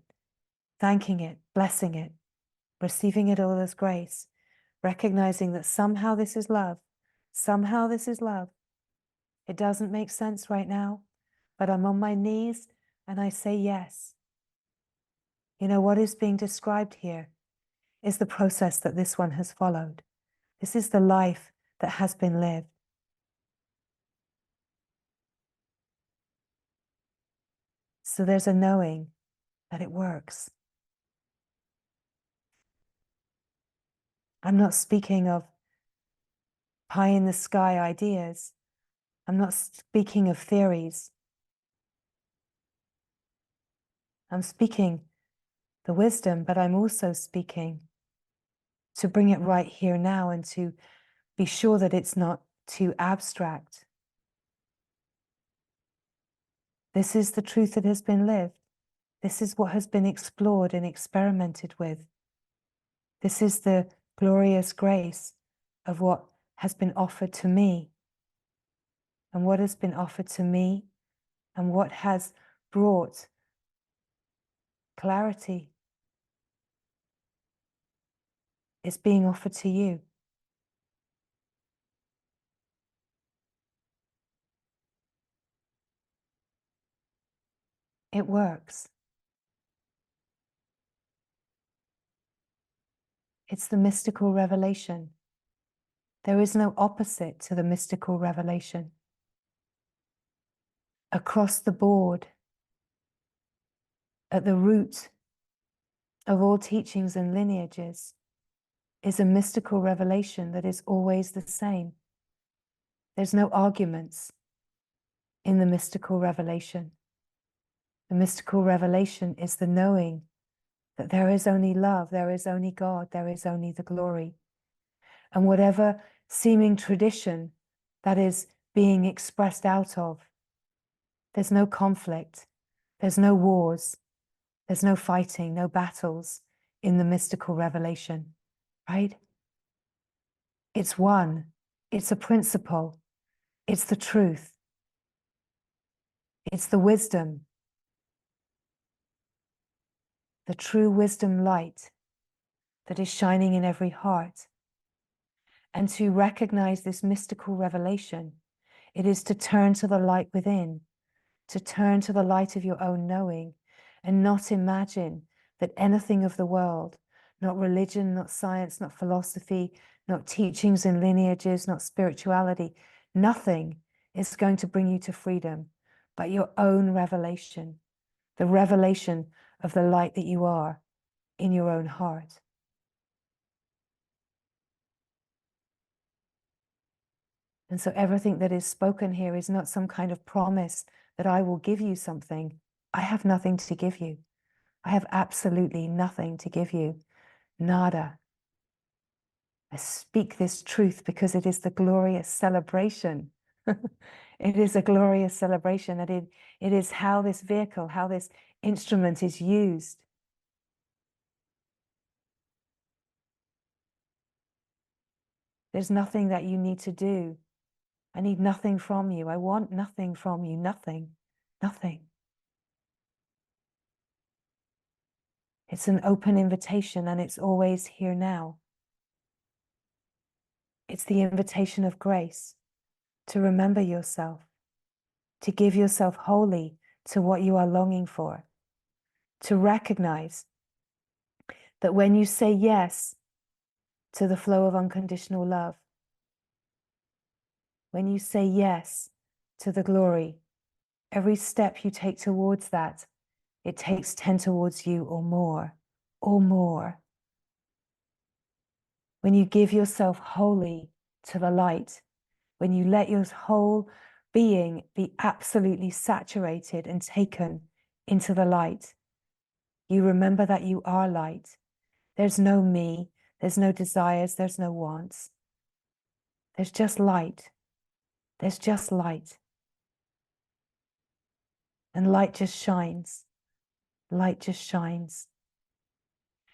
thanking it, blessing it, receiving it all as grace, recognizing that somehow this is love, somehow this is love. It doesn't make sense right now, but I'm on my knees and I say yes. You know, what is being described here is the process that this one has followed. This is the life that has been lived. So there's a knowing that it works. I'm not speaking of pie in the sky ideas. I'm not speaking of theories. I'm speaking the wisdom, but I'm also speaking to bring it right here now and to be sure that it's not too abstract. This is the truth that has been lived. This is what has been explored and experimented with. This is the glorious grace of what has been offered to me. And what has been offered to me and what has brought clarity is being offered to you. It works. It's the mystical revelation. There is no opposite to the mystical revelation. Across the board, at the root of all teachings and lineages, is a mystical revelation that is always the same. There's no arguments in the mystical revelation. The mystical revelation is the knowing that there is only love, there is only God, there is only the glory. And whatever seeming tradition that is being expressed out of, there's no conflict, there's no wars, there's no fighting, no battles in the mystical revelation, right? It's one, it's a principle, it's the truth, it's the wisdom, the true wisdom light that is shining in every heart. And to recognize this mystical revelation, it is to turn to the light within, to turn to the light of your own knowing, and not imagine that anything of the world, not religion, not science, not philosophy, not teachings and lineages, not spirituality, nothing is going to bring you to freedom, but your own revelation, the revelation of the light that you are in your own heart. And so everything that is spoken here is not some kind of promise that I will give you something. I have nothing to give you. I have absolutely nothing to give you. Nada. I speak this truth because it is the glorious celebration. It is a glorious celebration that it is how this vehicle, how this instrument is used. There's nothing that you need to do. I need nothing from you. I want nothing from you. Nothing. Nothing. It's an open invitation, and it's always here now. It's the invitation of grace to remember yourself, to give yourself wholly to what you are longing for, to recognize that when you say yes to the flow of unconditional love, when you say yes to the glory, every step you take towards that, it takes 10 towards you or more, or more. When you give yourself wholly to the light, when you let your whole being be absolutely saturated and taken into the light, you remember that you are light. There's no me, there's no desires, there's no wants. There's just light. There's just light. And light just shines. Light just shines.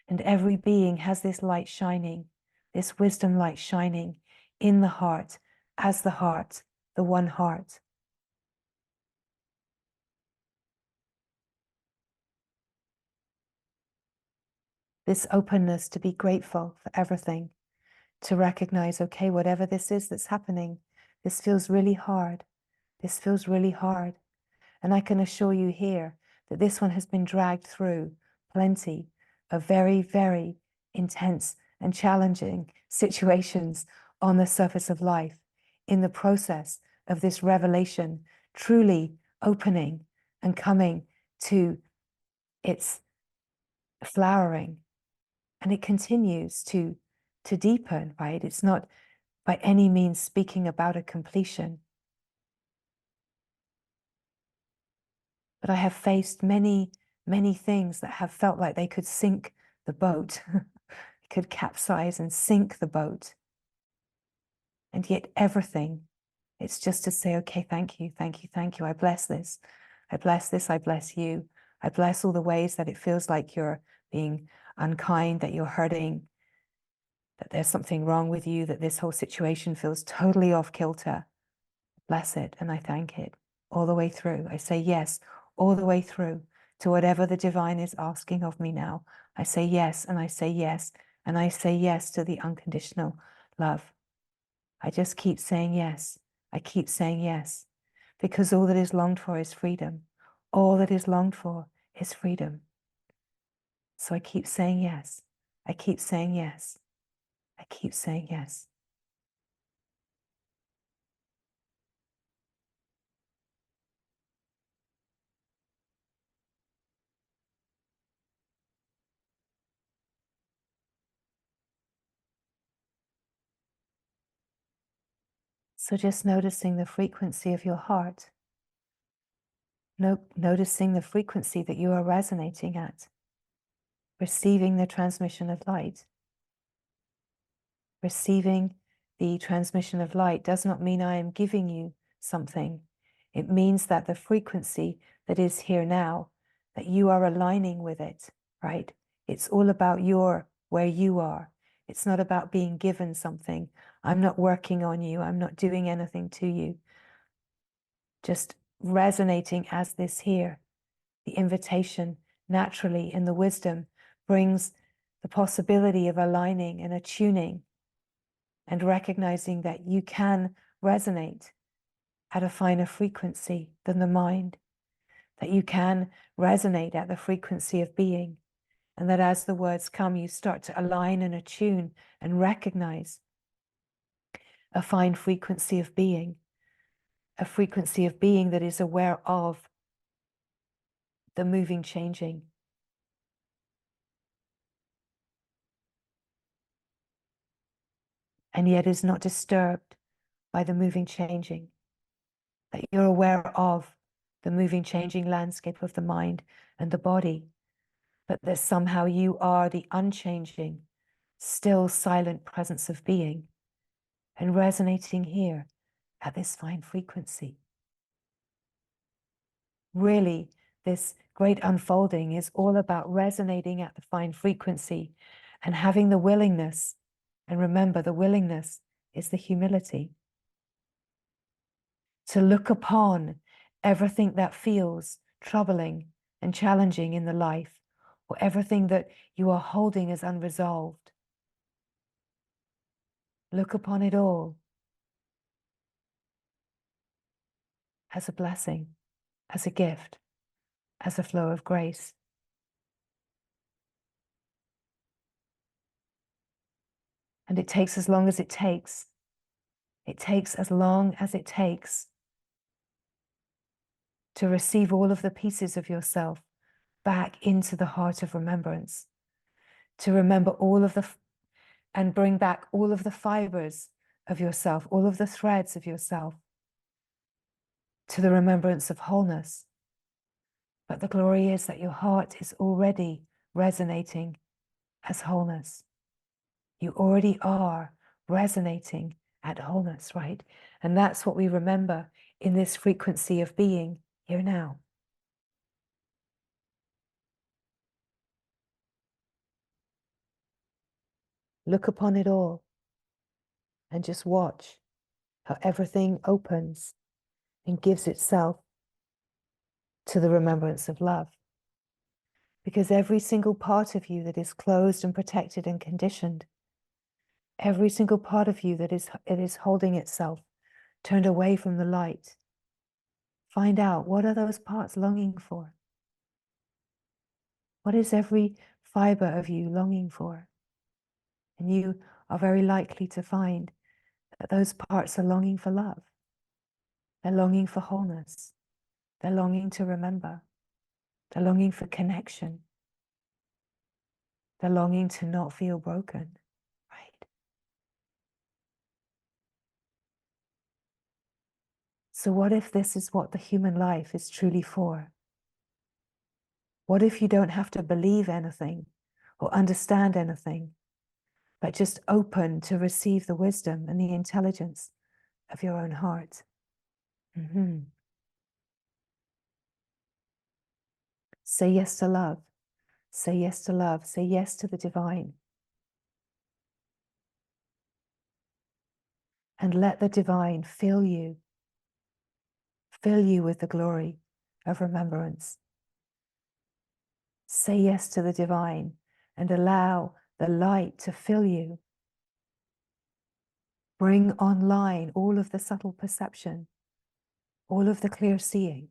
And every being has this light shining, this wisdom light shining in the heart, as the heart, the one heart. This openness to be grateful for everything, to recognize, okay, whatever this is that's happening, this feels really hard. This feels really hard. And I can assure you here that this one has been dragged through plenty of very, very intense and challenging situations on the surface of life in the process of this revelation truly opening and coming to its flowering. And it continues to deepen, right? It's not by any means speaking about a completion. But I have faced many, many things that have felt like they could sink the boat, could capsize and sink the boat. And yet everything, it's just to say, okay, thank you, thank you, thank you. I bless this. I bless this. I bless you. I bless all the ways that it feels like you're being unkind, that you're hurting, that there's something wrong with you, that this whole situation feels totally off kilter. Bless it, and I thank it all the way through. I say yes all the way through to whatever the divine is asking of me now. I say yes, and I say yes, and I say yes to the unconditional love. I just keep saying yes. I keep saying yes, because all that is longed for is freedom. All that is longed for is freedom. So I keep saying yes. I keep saying yes. I keep saying yes. So just noticing the frequency of your heart. Noticing the frequency that you are resonating at. Receiving the transmission of light. Receiving the transmission of light does not mean I am giving you something. It means that the frequency that is here now, that you are aligning with it, right? It's all about where you are. It's not about being given something. I'm not working on you. I'm not doing anything to you. Just resonating as this here. The invitation naturally in the wisdom brings the possibility of aligning and attuning and recognizing that you can resonate at a finer frequency than the mind, that you can resonate at the frequency of being, and that as the words come, you start to align and attune and recognize a fine frequency of being, a frequency of being that is aware of the moving, changing, and yet is not disturbed by the moving, changing, that you're aware of the moving, changing landscape of the mind and the body, but that somehow you are the unchanging, still silent presence of being and resonating here at this fine frequency. Really, this great unfolding is all about resonating at the fine frequency and having the willingness. And remember, the willingness is the humility to look upon everything that feels troubling and challenging in the life, or everything that you are holding as unresolved. Look upon it all as a blessing, as a gift, as a flow of grace. And it takes as long as it takes. It takes as long as it takes to receive all of the pieces of yourself back into the heart of remembrance, to remember all of and bring back all of the fibers of yourself, all of the threads of yourself to the remembrance of wholeness. But the glory is that your heart is already resonating as wholeness. You already are resonating at wholeness, right? And that's what we remember in this frequency of being here now. Look upon it all and just watch how everything opens and gives itself to the remembrance of love. Because every single part of you that is closed and protected and conditioned, every single part of you that is holding itself turned away from the light, find out, what are those parts longing for? What is every fiber of you longing for? And you are very likely to find that those parts are longing for love. They're longing for wholeness. They're longing to remember. They're longing for connection. They're longing to not feel broken, right? So what if this is what the human life is truly for? What if you don't have to believe anything or understand anything, but just open to receive the wisdom and the intelligence of your own heart? Say yes to love. Say yes to love. Say yes to the divine. And let the divine fill you with the glory of remembrance. Say yes to the divine and allow the light to fill you. Bring online all of the subtle perception, all of the clear seeing.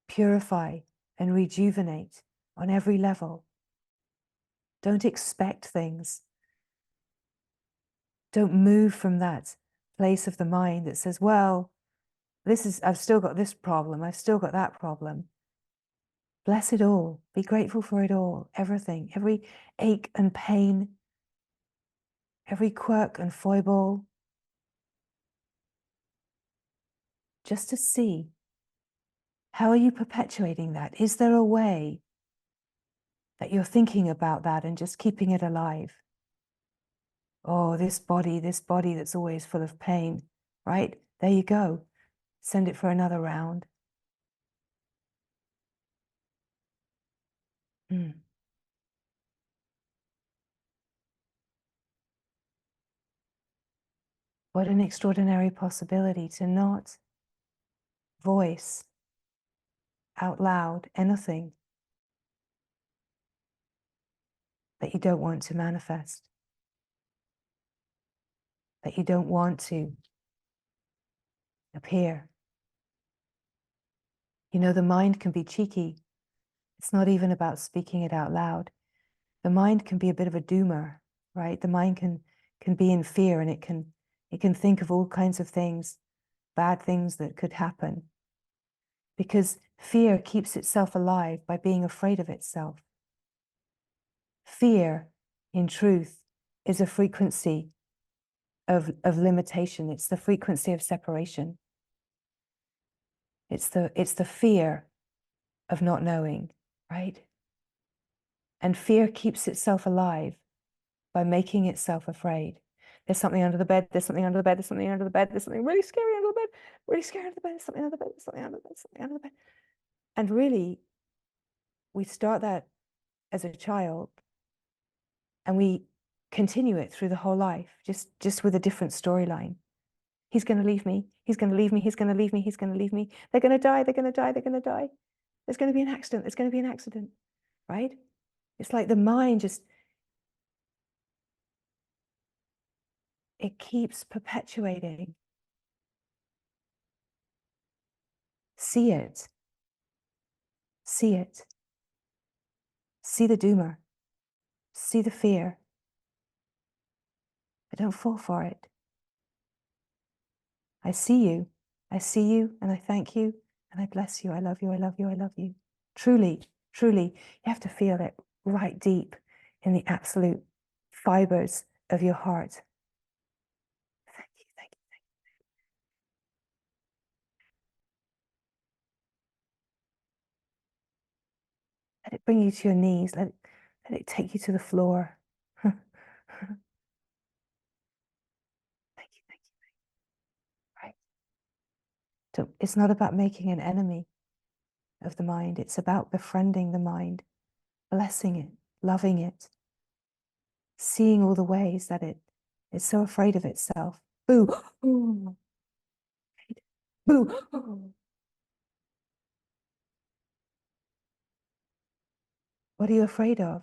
Purify and rejuvenate on every level. Don't expect things Don't move from that place of the mind that says, well, I've still got this problem, I've still got that problem. Bless it all, be grateful for it all, everything, every ache and pain, every quirk and foible. Just to see, how are you perpetuating that? Is there a way that you're thinking about that and just keeping it alive? Oh, this body that's always full of pain, right? There you go. Send it for another round. What an extraordinary possibility to not voice out loud anything that you don't want to manifest, that you don't want to appear. You know, the mind can be cheeky. It's not even about speaking it out loud. The mind can be a bit of a doomer, right? The mind can be in fear, and it can think of all kinds of things, bad things that could happen, because fear keeps itself alive by being afraid of itself. Fear, in truth, is a frequency of limitation. It's the frequency of separation. It's the fear of not knowing, right? And fear keeps itself alive by making itself afraid. There's something under the bed, there's something under the bed, there's something under the bed, there's something really scary under the bed, really scary under the bed, there's something under the bed, there's something under the bed, something under the bed. And really, we start that as a child and we continue it through the whole life, just with a different storyline. He's going to leave me, he's going to leave me, he's going to leave me, he's going to leave me. They're going to die, they're going to die, they're going to die. There's going to be an accident, there's going to be an accident, right? It's like the mind just, it keeps perpetuating. See it. See it. See the doomer. See the fear. But don't fall for it. I see you. I see you, and I thank you, and I bless you. I love you. I love you. I love you. Truly, truly, you have to feel it right deep in the absolute fibers of your heart. Thank you. Thank you. Thank you. Let it bring you to your knees. Let it take you to the floor. Thank you. Thank you. Right. So it's not about making an enemy of the mind. It's about befriending the mind, blessing it, loving it, seeing all the ways that it is so afraid of itself. Boo! Boo! What are you afraid of?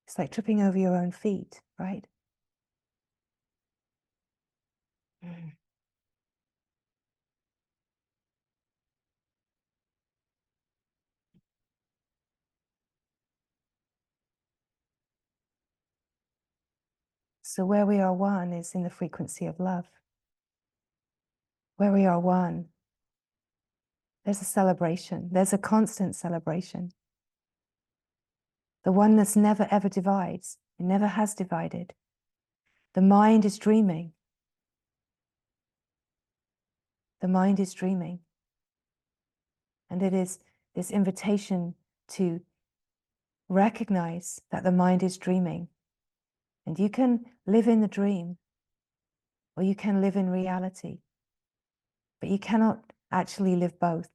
It's like tripping over your own feet, right? So where we are one is in the frequency of love. Where we are one, there's a celebration. There's a constant celebration. The oneness never ever divides. It never has divided. The mind is dreaming. The mind is dreaming. And it is this invitation to recognize that the mind is dreaming. And you can live in the dream, or you can live in reality. But you cannot actually live both.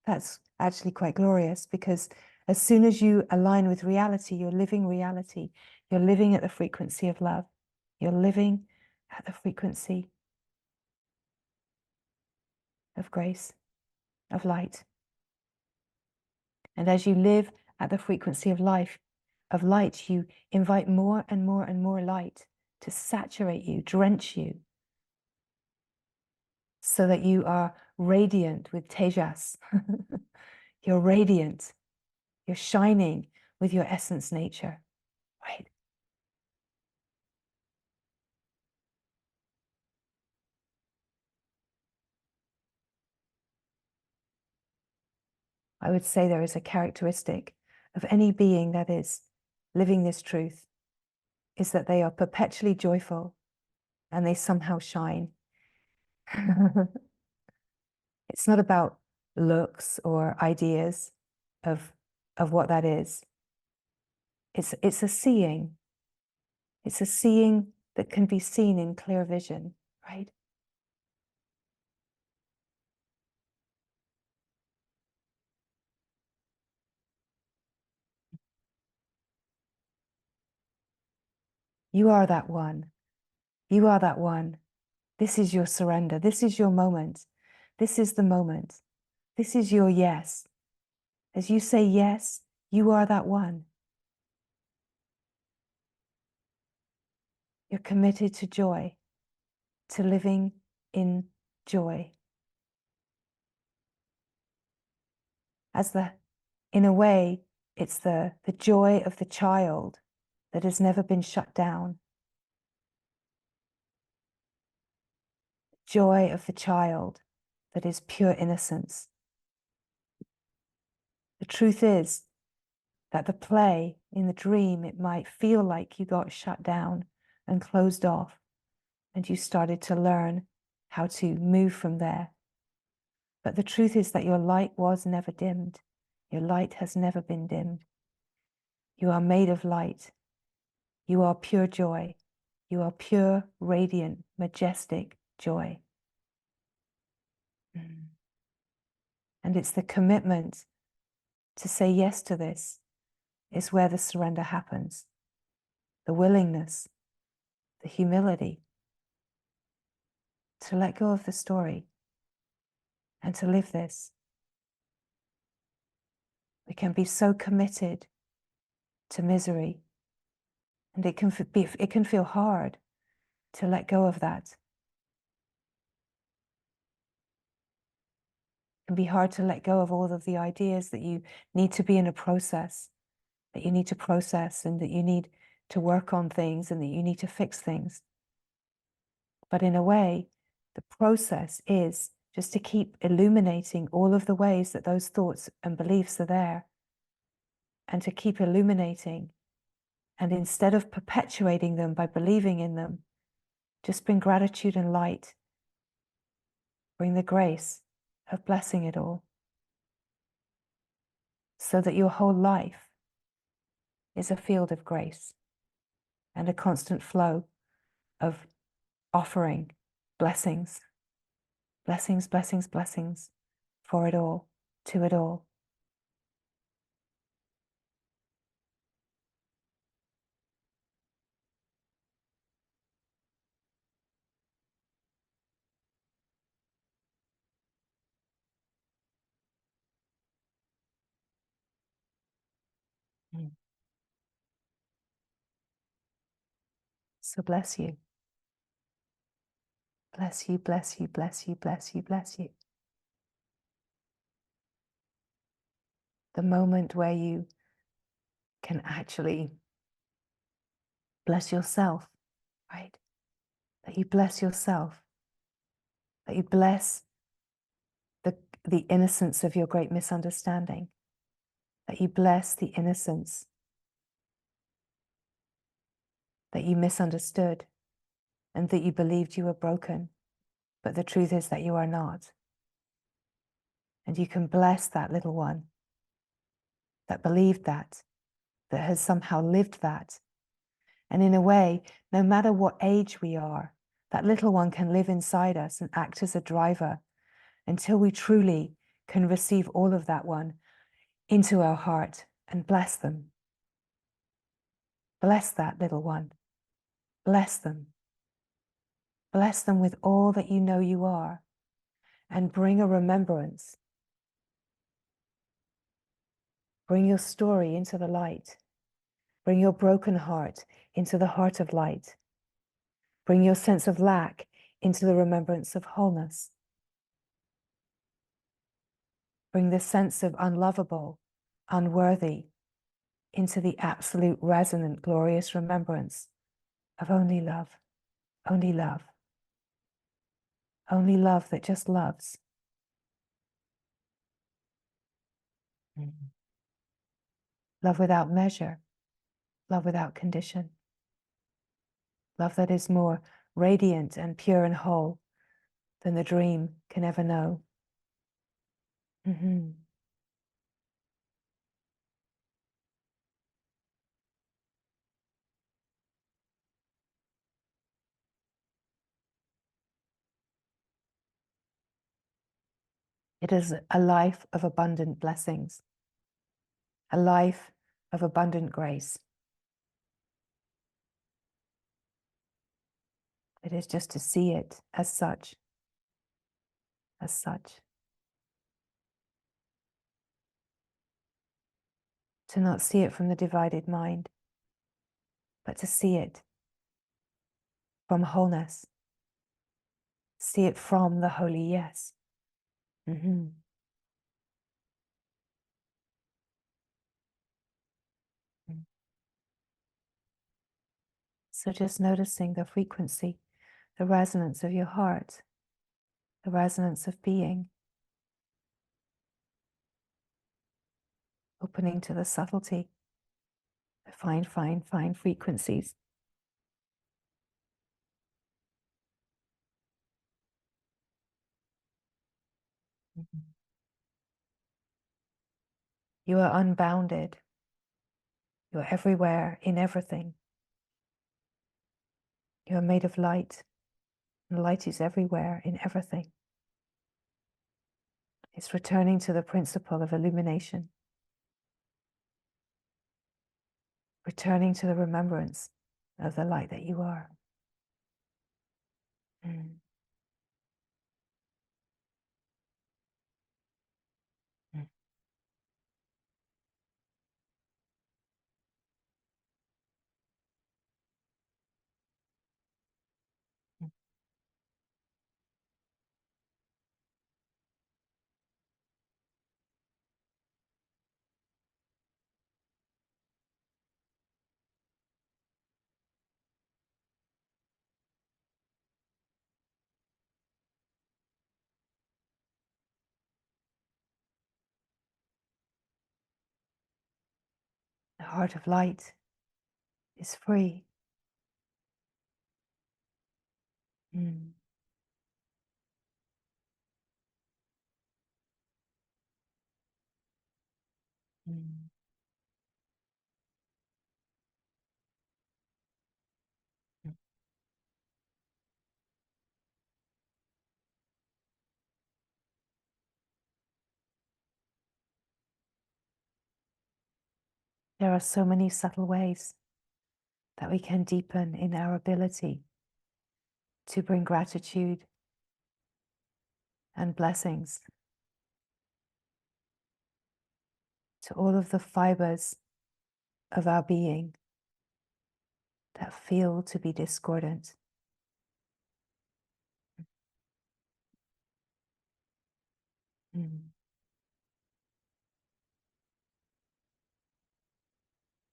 That's actually quite glorious, because as soon as you align with reality, you're living reality. You're living at the frequency of love. You're living at the frequency of grace, of light. And as you live at the frequency of life, of light, you invite more and more and more light to saturate you, drench you, so that you are radiant with tejas. You're radiant. You're shining with your essence nature, right? I would say there is a characteristic of any being that is living this truth, is that they are perpetually joyful and they somehow shine. It's not about looks or ideas of what that is. It's a seeing. It's a seeing that can be seen in clear vision, right? You are that one. You are that one. This is your surrender. This is your moment. This is the moment. This is your yes. As you say yes, you are that one. You're committed to joy, to living in joy. In a way, it's the joy of the child that has never been shut down. Joy of the child that is pure innocence. The truth is that the play in the dream, it might feel like you got shut down and closed off, and you started to learn how to move from there. But the truth is that your light was never dimmed. Your light has never been dimmed. You are made of light. You are pure joy. You are pure, radiant, majestic joy. And it's the commitment to say yes to this is where the surrender happens. The willingness, the humility to let go of the story and to live this. We can be so committed to misery, and it can feel hard to let go of that. It can be hard to let go of all of the ideas that you need to be in a process, that you need to process, and that you need to work on things, and that you need to fix things. But in a way, the process is just to keep illuminating all of the ways that those thoughts and beliefs are there, and to keep illuminating. And instead of perpetuating them by believing in them, just bring gratitude and light. Bring the grace of blessing it all, so that your whole life is a field of grace and a constant flow of offering blessings, blessings, blessings, blessings for it all, to it all. Mm. So bless you. Bless you, bless you, bless you, bless you, bless you. The moment where you can actually bless yourself, right? That you bless yourself, that you bless the innocence of your great misunderstanding, that you bless the innocence that you misunderstood and that you believed you were broken, but the truth is that you are not. And you can bless that little one that believed that has somehow lived that. And in a way, no matter what age we are, that little one can live inside us and act as a driver until we truly can receive all of that one into our heart and bless them. Bless that little one. Bless them. Bless them with all that you know you are, and bring a remembrance. Bring your story into the light. Bring your broken heart into the heart of light. Bring your sense of lack into the remembrance of wholeness. Bring the sense of unlovable, unworthy into the absolute, resonant, glorious remembrance of only love, only love, only love that just loves. Mm. Love without measure, love without condition. Love that is more radiant and pure and whole than the dream can ever know. Mm-hmm. It is a life of abundant blessings, a life of abundant grace. It is just to see it as such, as such. To not see it from the divided mind, but to see it from wholeness. See it from the holy yes. Mm-hmm. So just noticing the frequency, the resonance of your heart, the resonance of being, opening to the subtlety, the fine, fine, fine frequencies. Mhm. You are unbounded. You are everywhere, in everything. You are made of light, and light is everywhere, in everything. It's returning to the principle of illumination, returning to the remembrance of the light that you are. Mm. Mm. Mm. The heart of light is free. Mm. Mm. Mm. There are so many subtle ways that we can deepen in our ability to bring gratitude and blessings to all of the fibers of our being that feel to be discordant. Mm.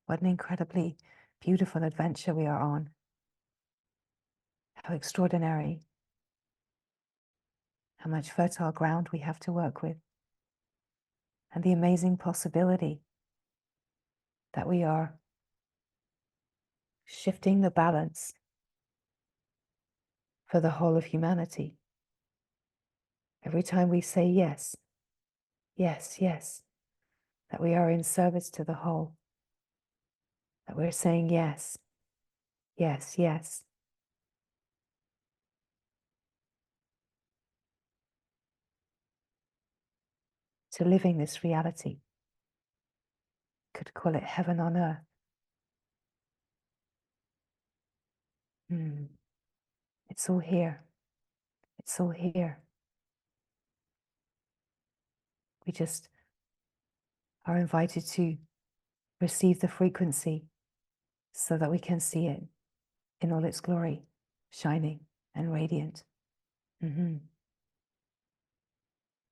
What an incredibly beautiful adventure we are on. How extraordinary, how much fertile ground we have to work with, and the amazing possibility that we are shifting the balance for the whole of humanity. Every time we say yes, yes, yes, that we are in service to the whole, that we're saying yes, yes, yes. To living this reality. Could call it heaven on earth. Mm. It's all here. It's all here. We just are invited to receive the frequency so that we can see it in all its glory, shining and radiant. Mm-hmm.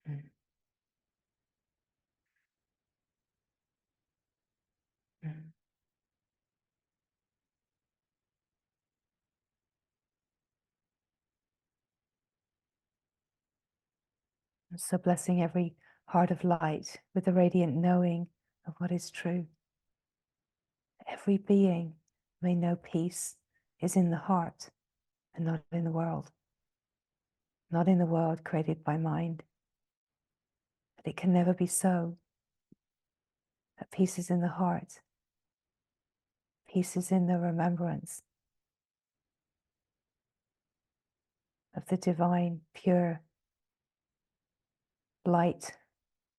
Mm. Mm. So blessing every heart of light with the radiant knowing of what is true. Every being may know peace is in the heart and not in the world. Not in the world created by mind. But it can never be so. That peace is in the heart. Peace is in the remembrance of the divine, pure light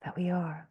that we are.